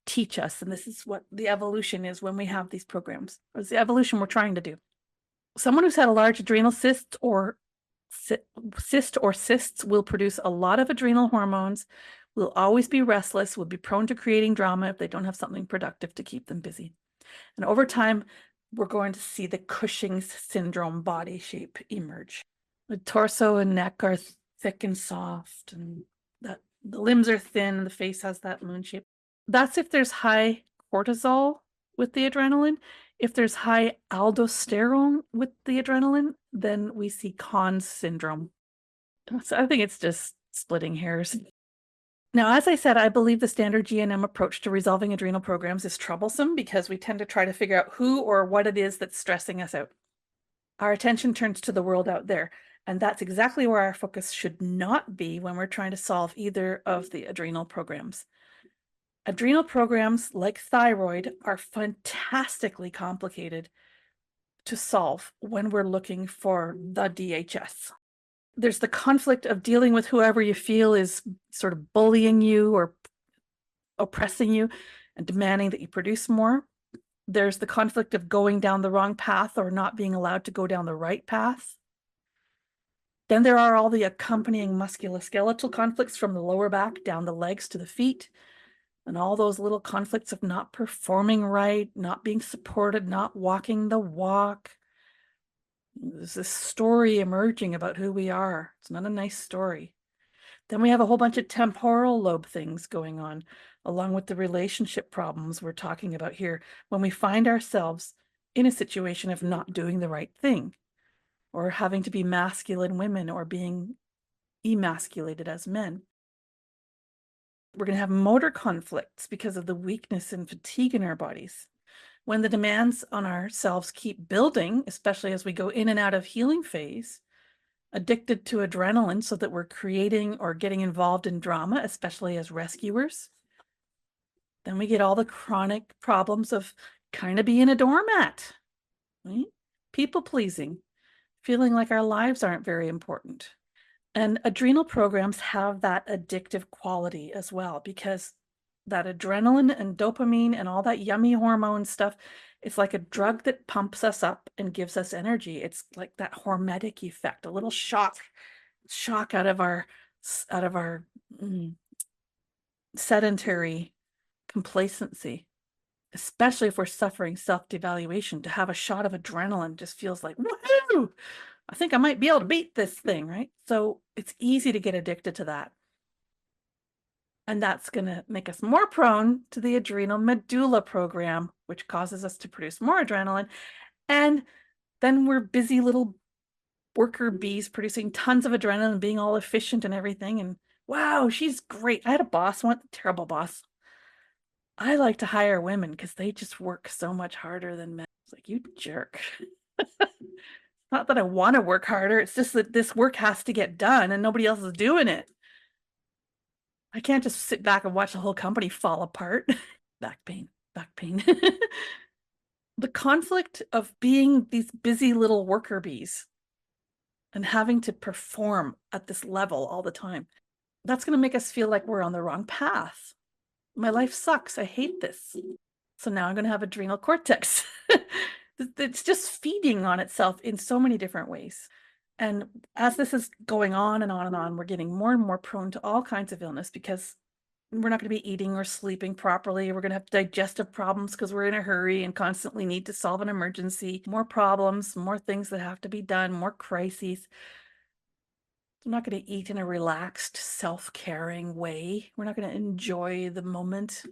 teach us, and this is what the evolution is when we have these programs. It's the evolution we're trying to do. Someone who's had a large adrenal cyst or cysts will produce a lot of adrenal hormones, will always be restless, will be prone to creating drama if they don't have something productive to keep them busy. And over time, we're going to see the Cushing's syndrome body shape emerge. The torso and neck are thick and soft, and the limbs are thin, and the face has that moon shape. That's if there's high cortisol with the adrenaline. If there's high aldosterone with the adrenaline, then we see Conn's syndrome. So I think it's just splitting hairs. Now, as I said, I believe the standard GNM approach to resolving adrenal programs is troublesome because we tend to try to figure out who or what it is that's stressing us out. Our attention turns to the world out there, and that's exactly where our focus should not be when we're trying to solve either of the adrenal programs. Adrenal programs, like thyroid, are fantastically complicated to solve when we're looking for the DHS. There's the conflict of dealing with whoever you feel is sort of bullying you or oppressing you and demanding that you produce more. There's the conflict of going down the wrong path or not being allowed to go down the right path. Then there are all the accompanying musculoskeletal conflicts from the lower back down the legs to the feet, and all those little conflicts of not performing right, not being supported, not walking the walk. There's this story emerging about who we are. It's not a nice story. Then we have a whole bunch of temporal lobe things going on, along with the relationship problems we're talking about here, when we find ourselves in a situation of not doing the right thing, or having to be masculine women, or being emasculated as men. We're going to have motor conflicts because of the weakness and fatigue in our bodies. When the demands on ourselves keep building, especially as we go in and out of healing phase, addicted to adrenaline so that we're creating or getting involved in drama, especially as rescuers, then we get all the chronic problems of kind of being a doormat, right? People pleasing, feeling like our lives aren't very important. And adrenal programs have that addictive quality as well, because that adrenaline and dopamine and all that yummy hormone stuff, it's like a drug that pumps us up and gives us energy. It's like that hormetic effect, a little shock out of our sedentary complacency, especially if we're suffering self-devaluation. To have a shot of adrenaline just feels like, woohoo! I think I might be able to beat this thing, right? So it's easy to get addicted to that. And that's going to make us more prone to the adrenal medulla program, which causes us to produce more adrenaline. And then we're busy little worker bees producing tons of adrenaline, being all efficient and everything. And wow, she's great. I had a boss once, terrible boss. I like to hire women because they just work so much harder than men. It's like, you jerk. Not that I want to work harder. It's just that this work has to get done and nobody else is doing it. I can't just sit back and watch the whole company fall apart. Back pain, back pain. the conflict of being these busy little worker bees and having to perform at this level all the time, that's going to make us feel like we're on the wrong path. My life sucks. I hate this. So now I'm going to have adrenal cortex. It's just feeding on itself in so many different ways. And as this is going on and on and on, we're getting more and more prone to all kinds of illness because we're not going to be eating or sleeping properly. We're going to have digestive problems because we're in a hurry and constantly need to solve an emergency. More problems, more things that have to be done, more crises. We're not going to eat in a relaxed, self-caring way. We're not going to enjoy the moment.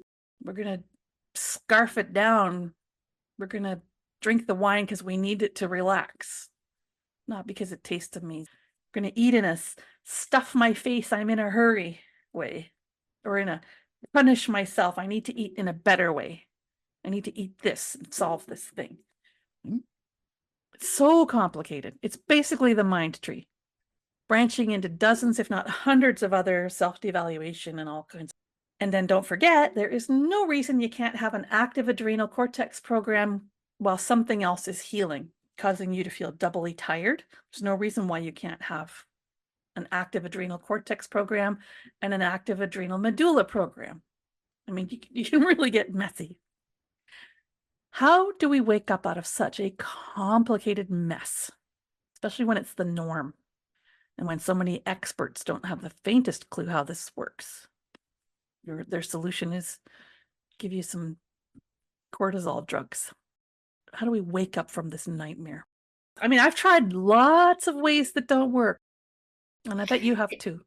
We're going to scarf it down. We're going to drink the wine because we need it to relax, not because it tastes amazing. We're going to eat in a stuff my face, I'm in a hurry way, or in a punish myself, I need to eat in a better way. I need to eat this and solve this thing. It's so complicated. It's basically the mind tree, branching into dozens, if not hundreds of other self-devaluation and all kinds. And then don't forget, there is no reason you can't have an active adrenal cortex program while something else is healing, causing you to feel doubly tired. There's no reason why you can't have an active adrenal cortex program and an active adrenal medulla program. I mean, you can really get messy. How do we wake up out of such a complicated mess, especially when it's the norm and when so many experts don't have the faintest clue how this works? Their solution is give you some cortisol drugs. How do we wake up from this nightmare? I mean, I've tried lots of ways that don't work, and I bet you have too.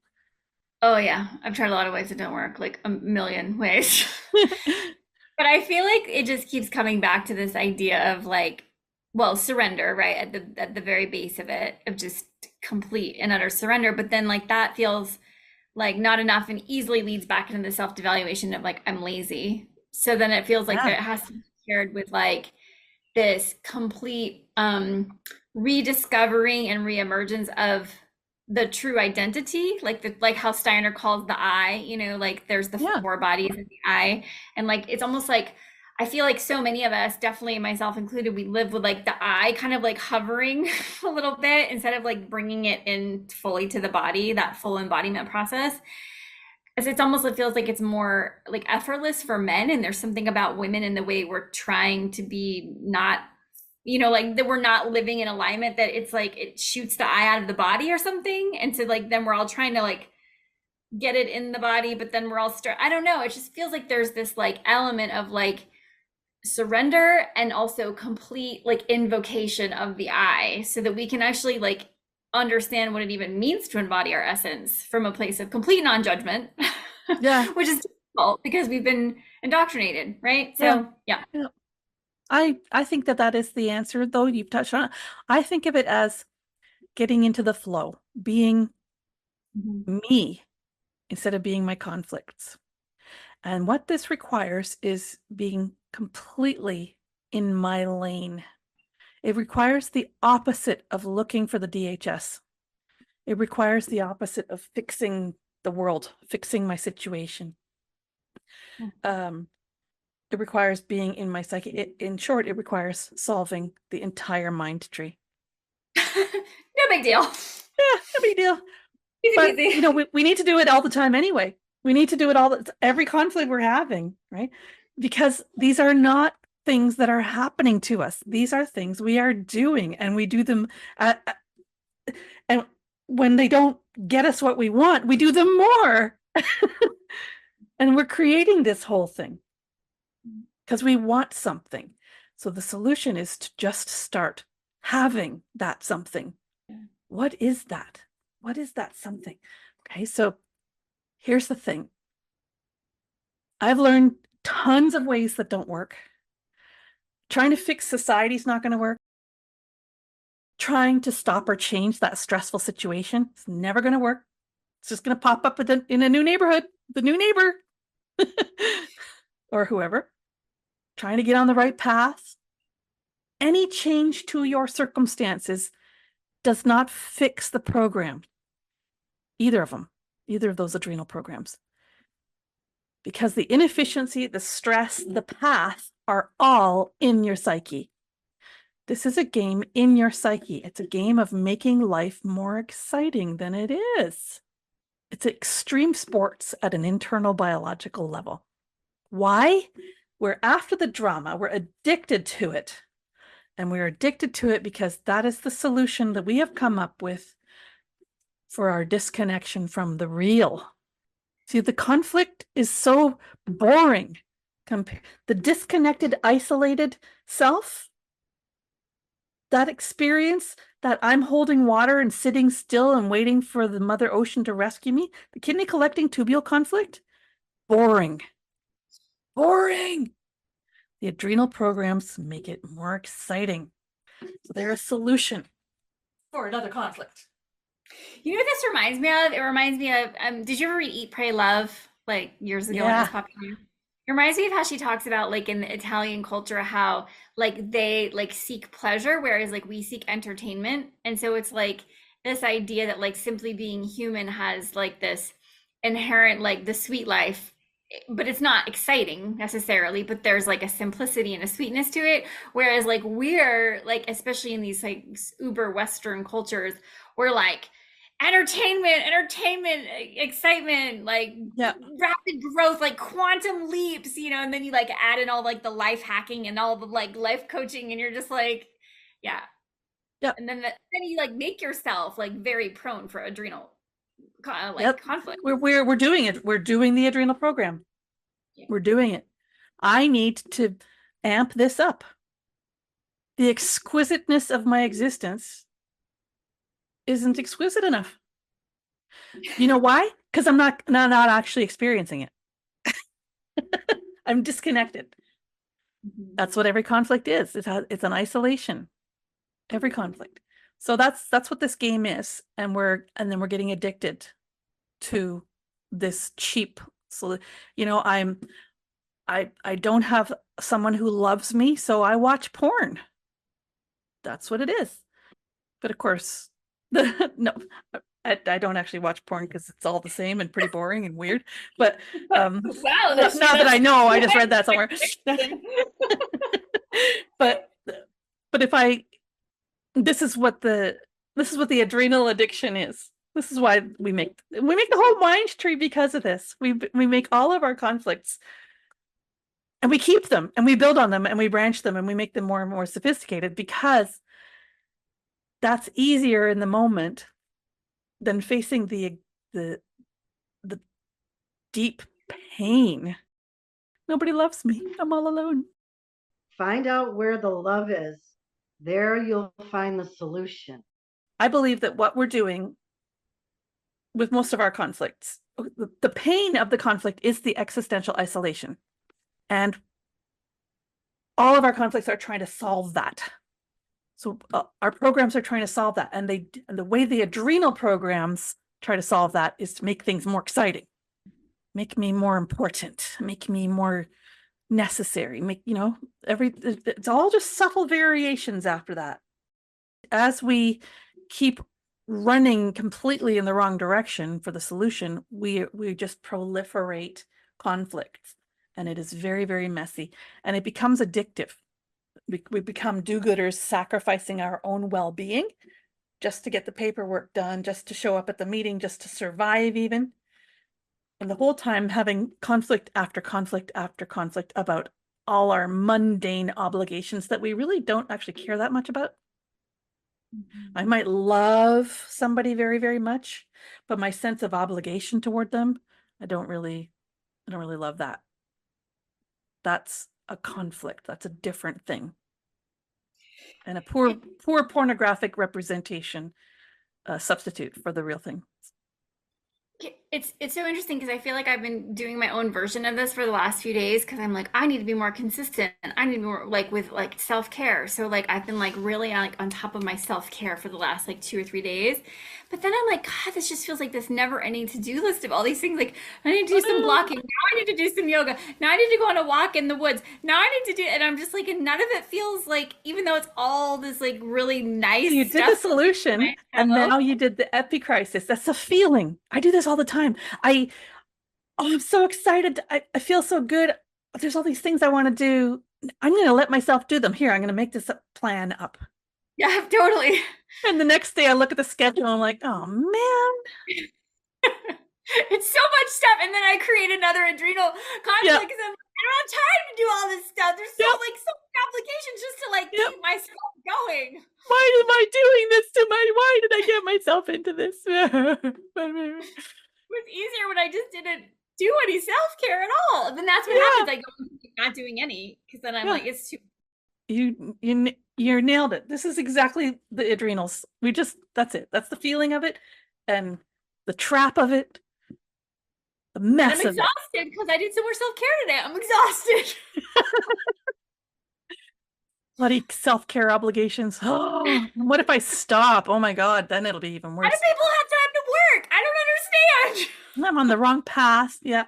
Oh yeah, I've tried a lot of ways that don't work, like a million ways. But I feel like it just keeps coming back to this idea of like, well, surrender, right? At the very base of it, of just complete and utter surrender. But then like that feels like not enough and easily leads back into the self-devaluation of like, I'm lazy. So then it feels like Yeah. there it has to be paired with like this complete rediscovering and reemergence of the true identity, like how Steiner calls the I, like there's the Yeah. four bodies in the I. And like it's almost like I feel like so many of us, definitely myself included, we live with like the I kind of like hovering a little bit instead of like bringing it in fully to the body, that full embodiment process. As it's almost, it feels like it's more like effortless for men, and there's something about women in the way we're trying to be not, like that we're not living in alignment, that it's like it shoots the eye out of the body or something, and so like then we're all trying to like get it in the body, but then we're all I don't know, it just feels like there's this like element of like surrender and also complete like invocation of the I, so that we can actually like understand what it even means to embody our essence from a place of complete non-judgment. Yeah. Which is difficult because we've been indoctrinated, right? So yeah. I think that is the answer, though. You've touched on it. I think of it as getting into the flow, being me instead of being my conflicts. And what this requires is being completely in my lane. It requires the opposite of looking for the DHS. It requires the opposite of fixing the world, fixing my situation. It requires being in my psyche. In short, it requires solving the entire mind tree. No big deal. Yeah, no big deal. Easy But peasy. we need to do it all the time anyway. We need to do it every conflict we're having, right? Because these are not things that are happening to us. These are things we are doing, and we do them. And when they don't get us what we want, we do them more. And we're creating this whole thing because we want something. So the solution is to just start having that something. What is that? What is that something? Okay, so here's the thing. I've learned tons of ways that don't work. Trying to fix society is not going to work. Trying to stop or change that stressful situation is never going to work. It's just going to pop up in a new neighborhood, the new neighbor or whoever. Trying to get on the right path. Any change to your circumstances does not fix the program. Either of them, either of those adrenal programs. Because the inefficiency, the stress, the path are all in your psyche. This is a game in your psyche. It's a game of making life more exciting than it is. It's extreme sports at an internal biological level. Why? We're after the drama. We're addicted to it. And we're addicted to it because that is the solution that we have come up with for our disconnection from the real. See, the conflict is so boring. The disconnected, isolated self, that experience that I'm holding water and sitting still and waiting for the Mother Ocean to rescue me, the kidney collecting tubule conflict, boring. Boring. The adrenal programs make it more exciting. So they're a solution for another conflict. You know what this reminds me of? It reminds me of, did you ever read Eat, Pray, Love, like years ago when it was popular? It reminds me of how she talks about like in the Italian culture, how like they like seek pleasure, whereas like we seek entertainment. And so it's like this idea that like simply being human has like this inherent, like the sweet life, but it's not exciting necessarily, but there's like a simplicity and a sweetness to it. Whereas like we're like, especially in these like uber Western cultures, we're like, entertainment, excitement, like rapid growth, like quantum leaps, you know, and then you like add in all like the life hacking and all the like life coaching, and you're just like, yeah. And then you like make yourself like very prone for adrenal conflict. We're doing it. We're doing the adrenal program. Yeah. We're doing it. I need to amp this up. The exquisiteness of my existence isn't exquisite enough. You know why? Because I'm not actually experiencing it. I'm disconnected. That's what every conflict is. It's an isolation. Every conflict. So that's what this game is, and then we're getting addicted to this cheap. So you know, I don't have someone who loves me, so I watch porn. That's what it is. But of course, no, I don't actually watch porn because it's all the same and pretty boring and weird. But wow, now that I know, I just read that somewhere. but if this is what the adrenal addiction is. This is why we make the whole mind tree because of this. We make all of our conflicts, and we keep them, and we build on them, and we branch them, and we make them more and more sophisticated because that's easier in the moment than facing the deep pain. Nobody loves me. I'm all alone. Find out where the love is. There you'll find the solution. I believe that what we're doing with most of our conflicts, the pain of the conflict is the existential isolation. And all of our conflicts are trying to solve that. So our programs are trying to solve that. And the way the adrenal programs try to solve that is to make things more exciting, make me more important, make me more necessary, it's all just subtle variations after that. As we keep running completely in the wrong direction for the solution, we just proliferate conflicts, and it is very, very messy, and it becomes addictive. We become do-gooders, sacrificing our own well-being just to get the paperwork done, just to show up at the meeting, just to survive even. And the whole time having conflict after conflict after conflict about all our mundane obligations that we really don't actually care that much about. I might love somebody very, very much, but my sense of obligation toward them, I don't really love that. That's a conflict. That's a different thing. And a poor pornographic representation, substitute for the real thing. It's so interesting because I feel like I've been doing my own version of this for the last few days because I'm like, I need to be more consistent. I need to be more like with like self-care. So like I've been like really like on top of my self-care for the last like 2 or 3 days. But then I'm like, God, this just feels like this never-ending to-do list of all these things. Like I need to do some blocking. Now I need to do some yoga. Now I need to go on a walk in the woods. Now I need to do, and I'm just like, and none of it feels like, even though it's all this like really nice. You did the solution, and now you did the epicrisis. That's a feeling. I do this all the time. I'm so excited. I feel so good. There's all these things I want to do. I'm going to let myself do them. Here, I'm going to make this plan up. Yeah, totally. And the next day I look at the schedule and I'm like, oh man. It's so much stuff. And then I create another adrenal conflict because I'm like, I don't have time to do all this stuff. There's so many complications just to like keep myself going. Why am I doing this to why did I get myself into this? It was easier when I just didn't do any self-care at all. And then that's what happens. I go not doing any because then I'm like, it's too. You nailed it. This is exactly the adrenals. That's it. That's the feeling of it and the trap of it. The mess I'm exhausted because I did so much self-care today. I'm exhausted. Bloody self-care obligations. Oh, what if I stop? Oh my God, then it'll be even worse. How do people have time to work? I don't understand. I'm on the wrong path. Yeah.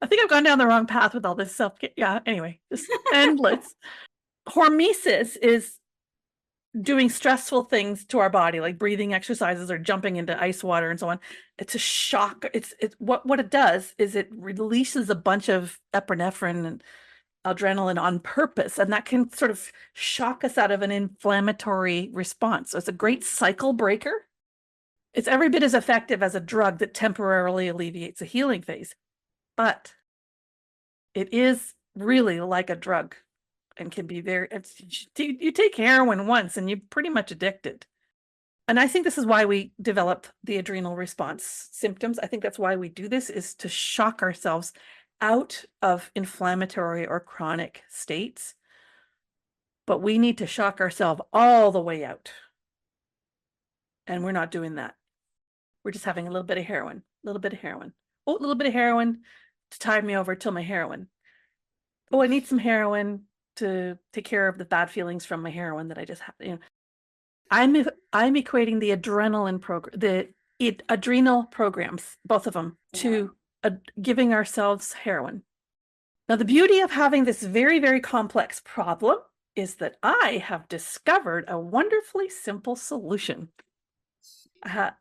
I think I've gone down the wrong path with all this self-care. Yeah, anyway, just endless. Hormesis is doing stressful things to our body, like breathing exercises or jumping into ice water and so on. It's a shock. It's what it does is it releases a bunch of epinephrine and adrenaline on purpose, and that can sort of shock us out of an inflammatory response. So it's a great cycle breaker. It's every bit as effective as a drug that temporarily alleviates a healing phase, but it is really like a drug and can be you take heroin once and you're pretty much addicted. And I think this is why we develop the adrenal response symptoms. I think that's why we do this, is to shock ourselves out of inflammatory or chronic states. But we need to shock ourselves all the way out. And we're not doing that. We're just having a little bit of heroin, a little bit of heroin. Oh, a little bit of heroin to tide me over till my heroin. Oh, I need some heroin to take care of the bad feelings from my heroin that I just had. You know, I'm equating the adrenaline program, the adrenal programs, both of them, to giving ourselves heroin. Now, the beauty of having this very, very complex problem is that I have discovered a wonderfully simple solution. I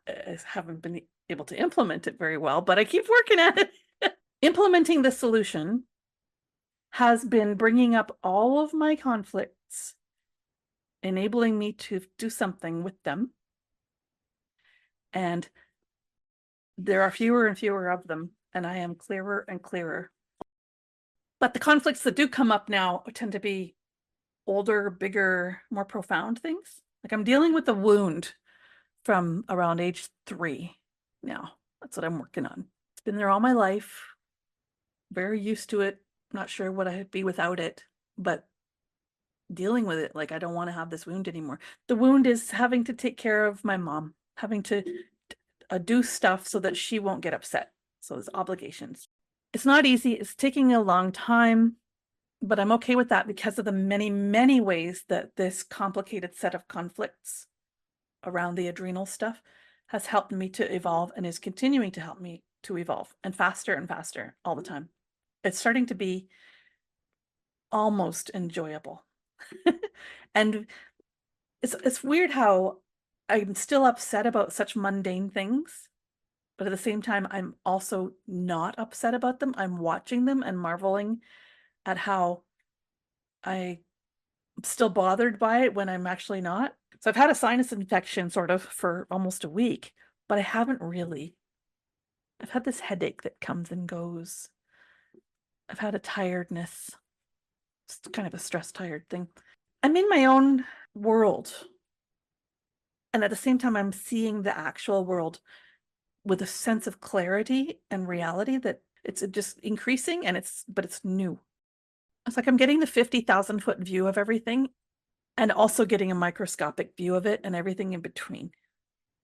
haven't been able to implement it very well, but I keep working at it. Implementing the solution has been bringing up all of my conflicts, enabling me to do something with them. And there are fewer and fewer of them, and I am clearer and clearer. But the conflicts that do come up now tend to be older, bigger, more profound things. Like I'm dealing with a wound from around age 3 now. That's what I'm working on. It's been there all my life. Very used to it. Not sure what I'd be without it, but dealing with it, like I don't want to have this wound anymore. The wound is having to take care of my mom, having to do stuff so that she won't get upset. So there's obligations. It's not easy. It's taking a long time, but I'm okay with that because of the many, many ways that this complicated set of conflicts around the adrenal stuff has helped me to evolve and is continuing to help me to evolve, and faster all the time. It's starting to be almost enjoyable. And it's weird how I'm still upset about such mundane things, but at the same time, I'm also not upset about them. I'm watching them and marveling at how I'm still bothered by it when I'm actually not. So I've had a sinus infection sort of for almost a week, but I haven't really. I've had this headache that comes and goes. I've had a tiredness. It's kind of a stress tired thing. I'm in my own world. And at the same time, I'm seeing the actual world with a sense of clarity and reality that it's just increasing, and but it's new. It's like I'm getting the 50,000 foot view of everything and also getting a microscopic view of it and everything in between.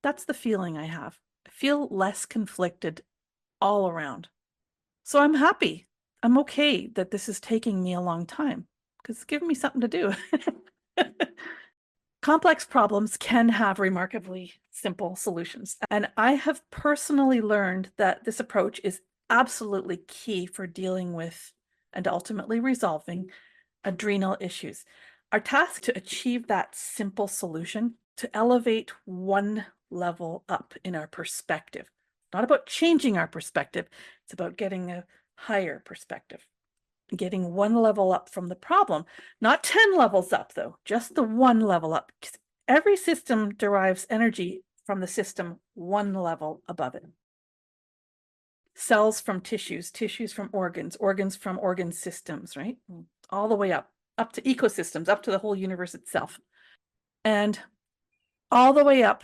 That's the feeling I have. I feel less conflicted all around. So I'm happy. I'm okay that this is taking me a long time because it's giving me something to do. Complex problems can have remarkably simple solutions. And I have personally learned that this approach is absolutely key for dealing with and ultimately resolving adrenal issues. Our task to achieve that simple solution, to elevate one level up in our perspective. Not about changing our perspective, it's about getting a higher perspective. getting one level up from the problem, not 10 levels up though, just the one level up. Every system derives energy from the system one level above it. Cells from tissues, tissues from organs, organs from organ systems, right? All the way up to ecosystems, up to the whole universe itself. And all the way up,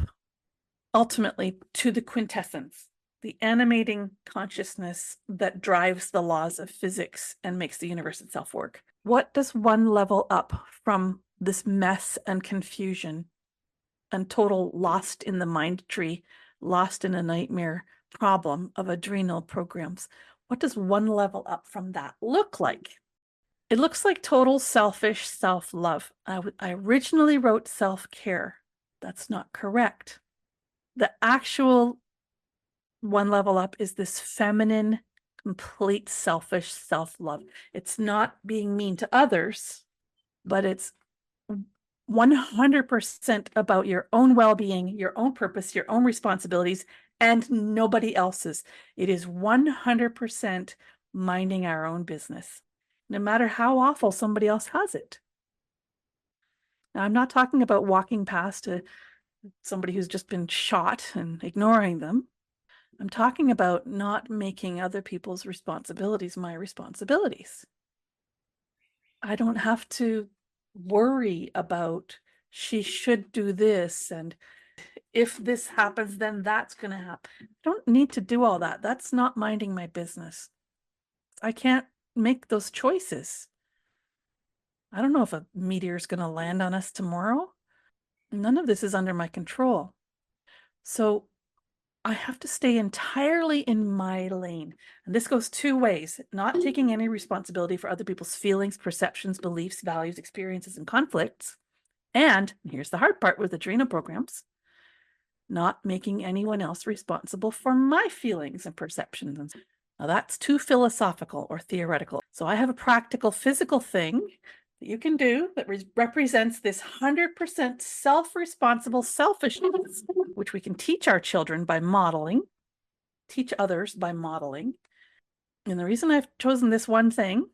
ultimately, to the quintessence, the animating consciousness that drives the laws of physics and makes the universe itself work. What does one level up from this mess and confusion and total lost in the mind tree, lost in a nightmare problem of adrenal programs? What does one level up from that look like? It looks like total selfish self-love. I originally wrote self-care. That's not correct. The actual one level up is this feminine, complete selfish self-love. It's not being mean to others, but it's 100% about your own well-being, your own purpose, your own responsibilities, and nobody else's. It is 100% minding our own business, no matter how awful somebody else has it. Now, I'm not talking about walking past somebody who's just been shot and ignoring them. I'm talking about not making other people's responsibilities my responsibilities. I don't have to worry about she should do this, and if this happens, then that's going to happen. I don't need to do all that. That's not minding my business. I can't make those choices. I don't know if a meteor is going to land on us tomorrow. None of this is under my control. So I have to stay entirely in my lane. And this goes two ways: not taking any responsibility for other people's feelings, perceptions, beliefs, values, experiences, and conflicts. And here's the hard part with adrenal programs: not making anyone else responsible for my feelings and perceptions. Now that's too philosophical or theoretical. So I have a practical physical thing that you can do that represents this 100% self-responsible selfishness, which we can teach our children by modeling, teach others by modeling. And the reason I've chosen this one thing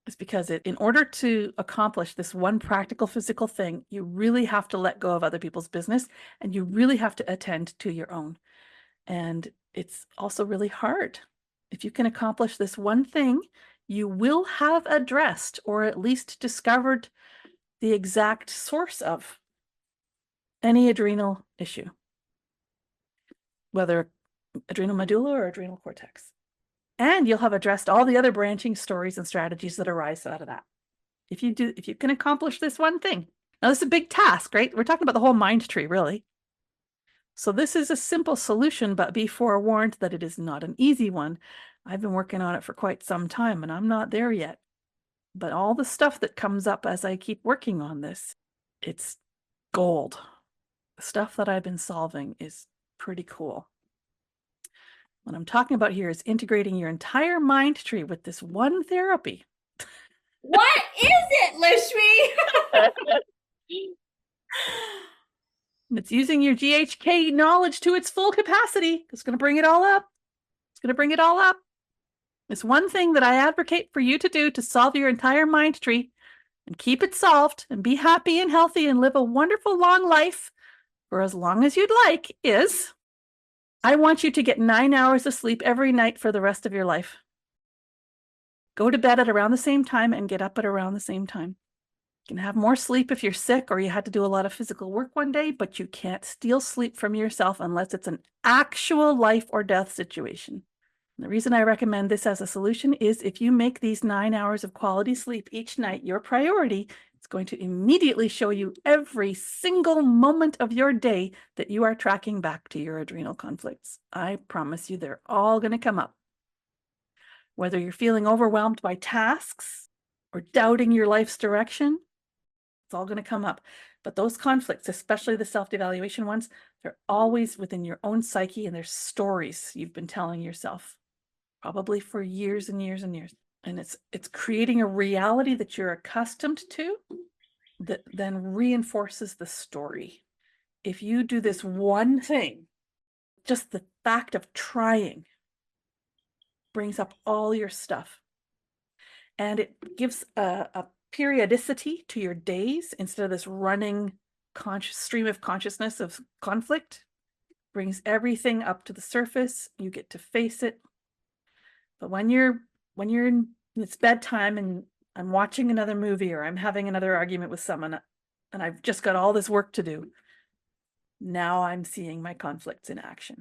is because in order to accomplish this one practical physical thing, you really have to let go of other people's business, and you really have to attend to your own. And it's also really hard. If you can accomplish this one thing, you will have addressed or at least discovered the exact source of any adrenal issue, whether adrenal medulla or adrenal cortex. And you'll have addressed all the other branching stories and strategies that arise out of that. If you can accomplish this one thing. Now, this is a big task, right? We're talking about the whole mind tree, really. So this is a simple solution, but be forewarned that it is not an easy one. I've been working on it for quite some time, and I'm not there yet. But all the stuff that comes up as I keep working on this, it's gold. The stuff that I've been solving is pretty cool. What I'm talking about here is integrating your entire mind tree with this one therapy. What is it, Lishmi? It's using your GHK knowledge to its full capacity. It's going to bring it all up. It's going to bring it all up. It's one thing that I advocate for you to do to solve your entire mind tree and keep it solved and be happy and healthy and live a wonderful long life for as long as you'd like is, I want you to get 9 hours of sleep every night for the rest of your life. Go to bed at around the same time and get up at around the same time. You can have more sleep if you're sick or you had to do a lot of physical work one day, but you can't steal sleep from yourself unless it's an actual life or death situation. And the reason I recommend this as a solution is if you make these 9 hours of quality sleep each night your priority, it's going to immediately show you every single moment of your day that you are tracking back to your adrenal conflicts. I promise you they're all going to come up. Whether you're feeling overwhelmed by tasks or doubting your life's direction, it's all going to come up. But those conflicts, especially the self-devaluation ones, they're always within your own psyche, and there's stories you've been telling yourself, probably for years and years and years. And it's creating a reality that you're accustomed to that then reinforces the story. If you do this one thing, just the fact of trying brings up all your stuff. and it gives a periodicity to your days instead of this running stream of consciousness of conflict. Brings everything up to the surface. You get to face it. But when you're in it's bedtime and I'm watching another movie or I'm having another argument with someone and I've just got all this work to do, now I'm seeing my conflicts in action.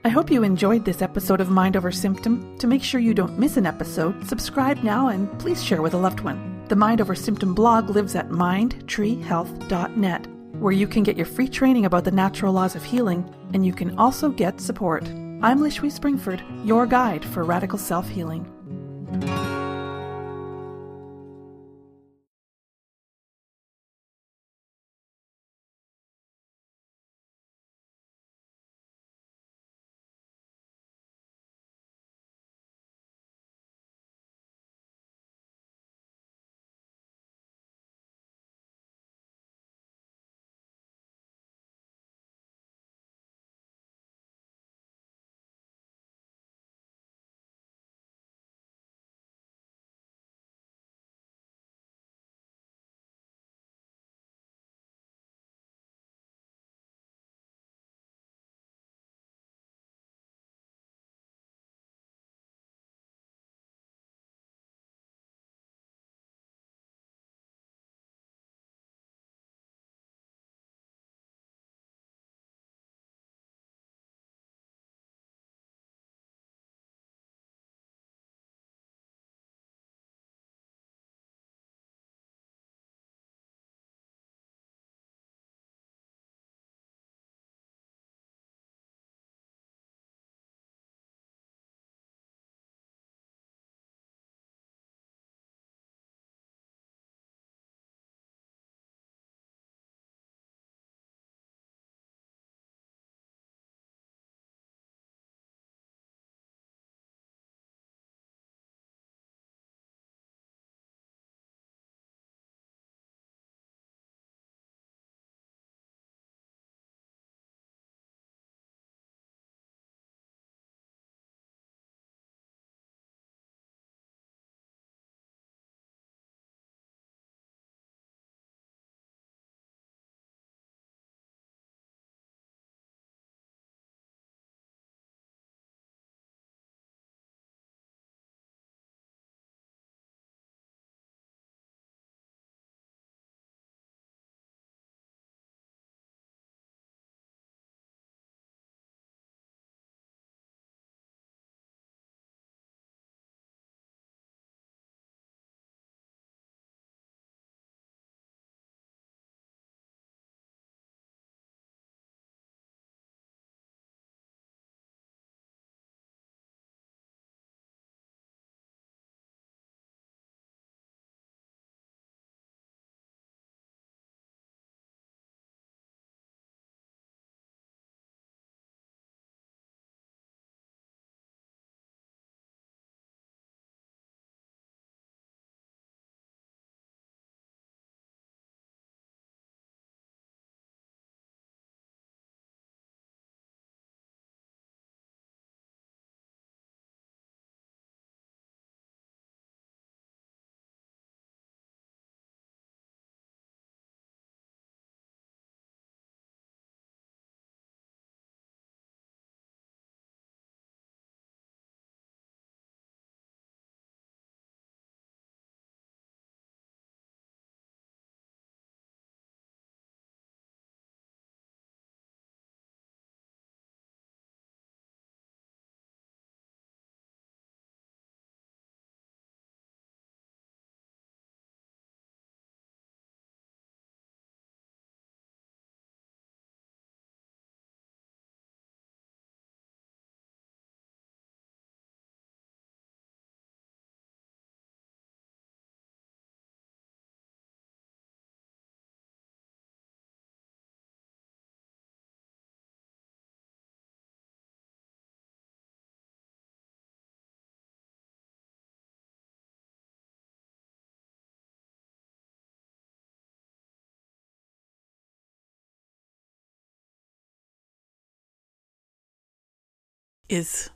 I hope you enjoyed this episode of Mind Over Symptom. To make sure you don't miss an episode, subscribe now and please share with a loved one. The Mind Over Symptom blog lives at mindtreehealth.net, where you can get your free training about the natural laws of healing, and you can also get support. I'm Lishwi Springford, your guide for radical self-healing. is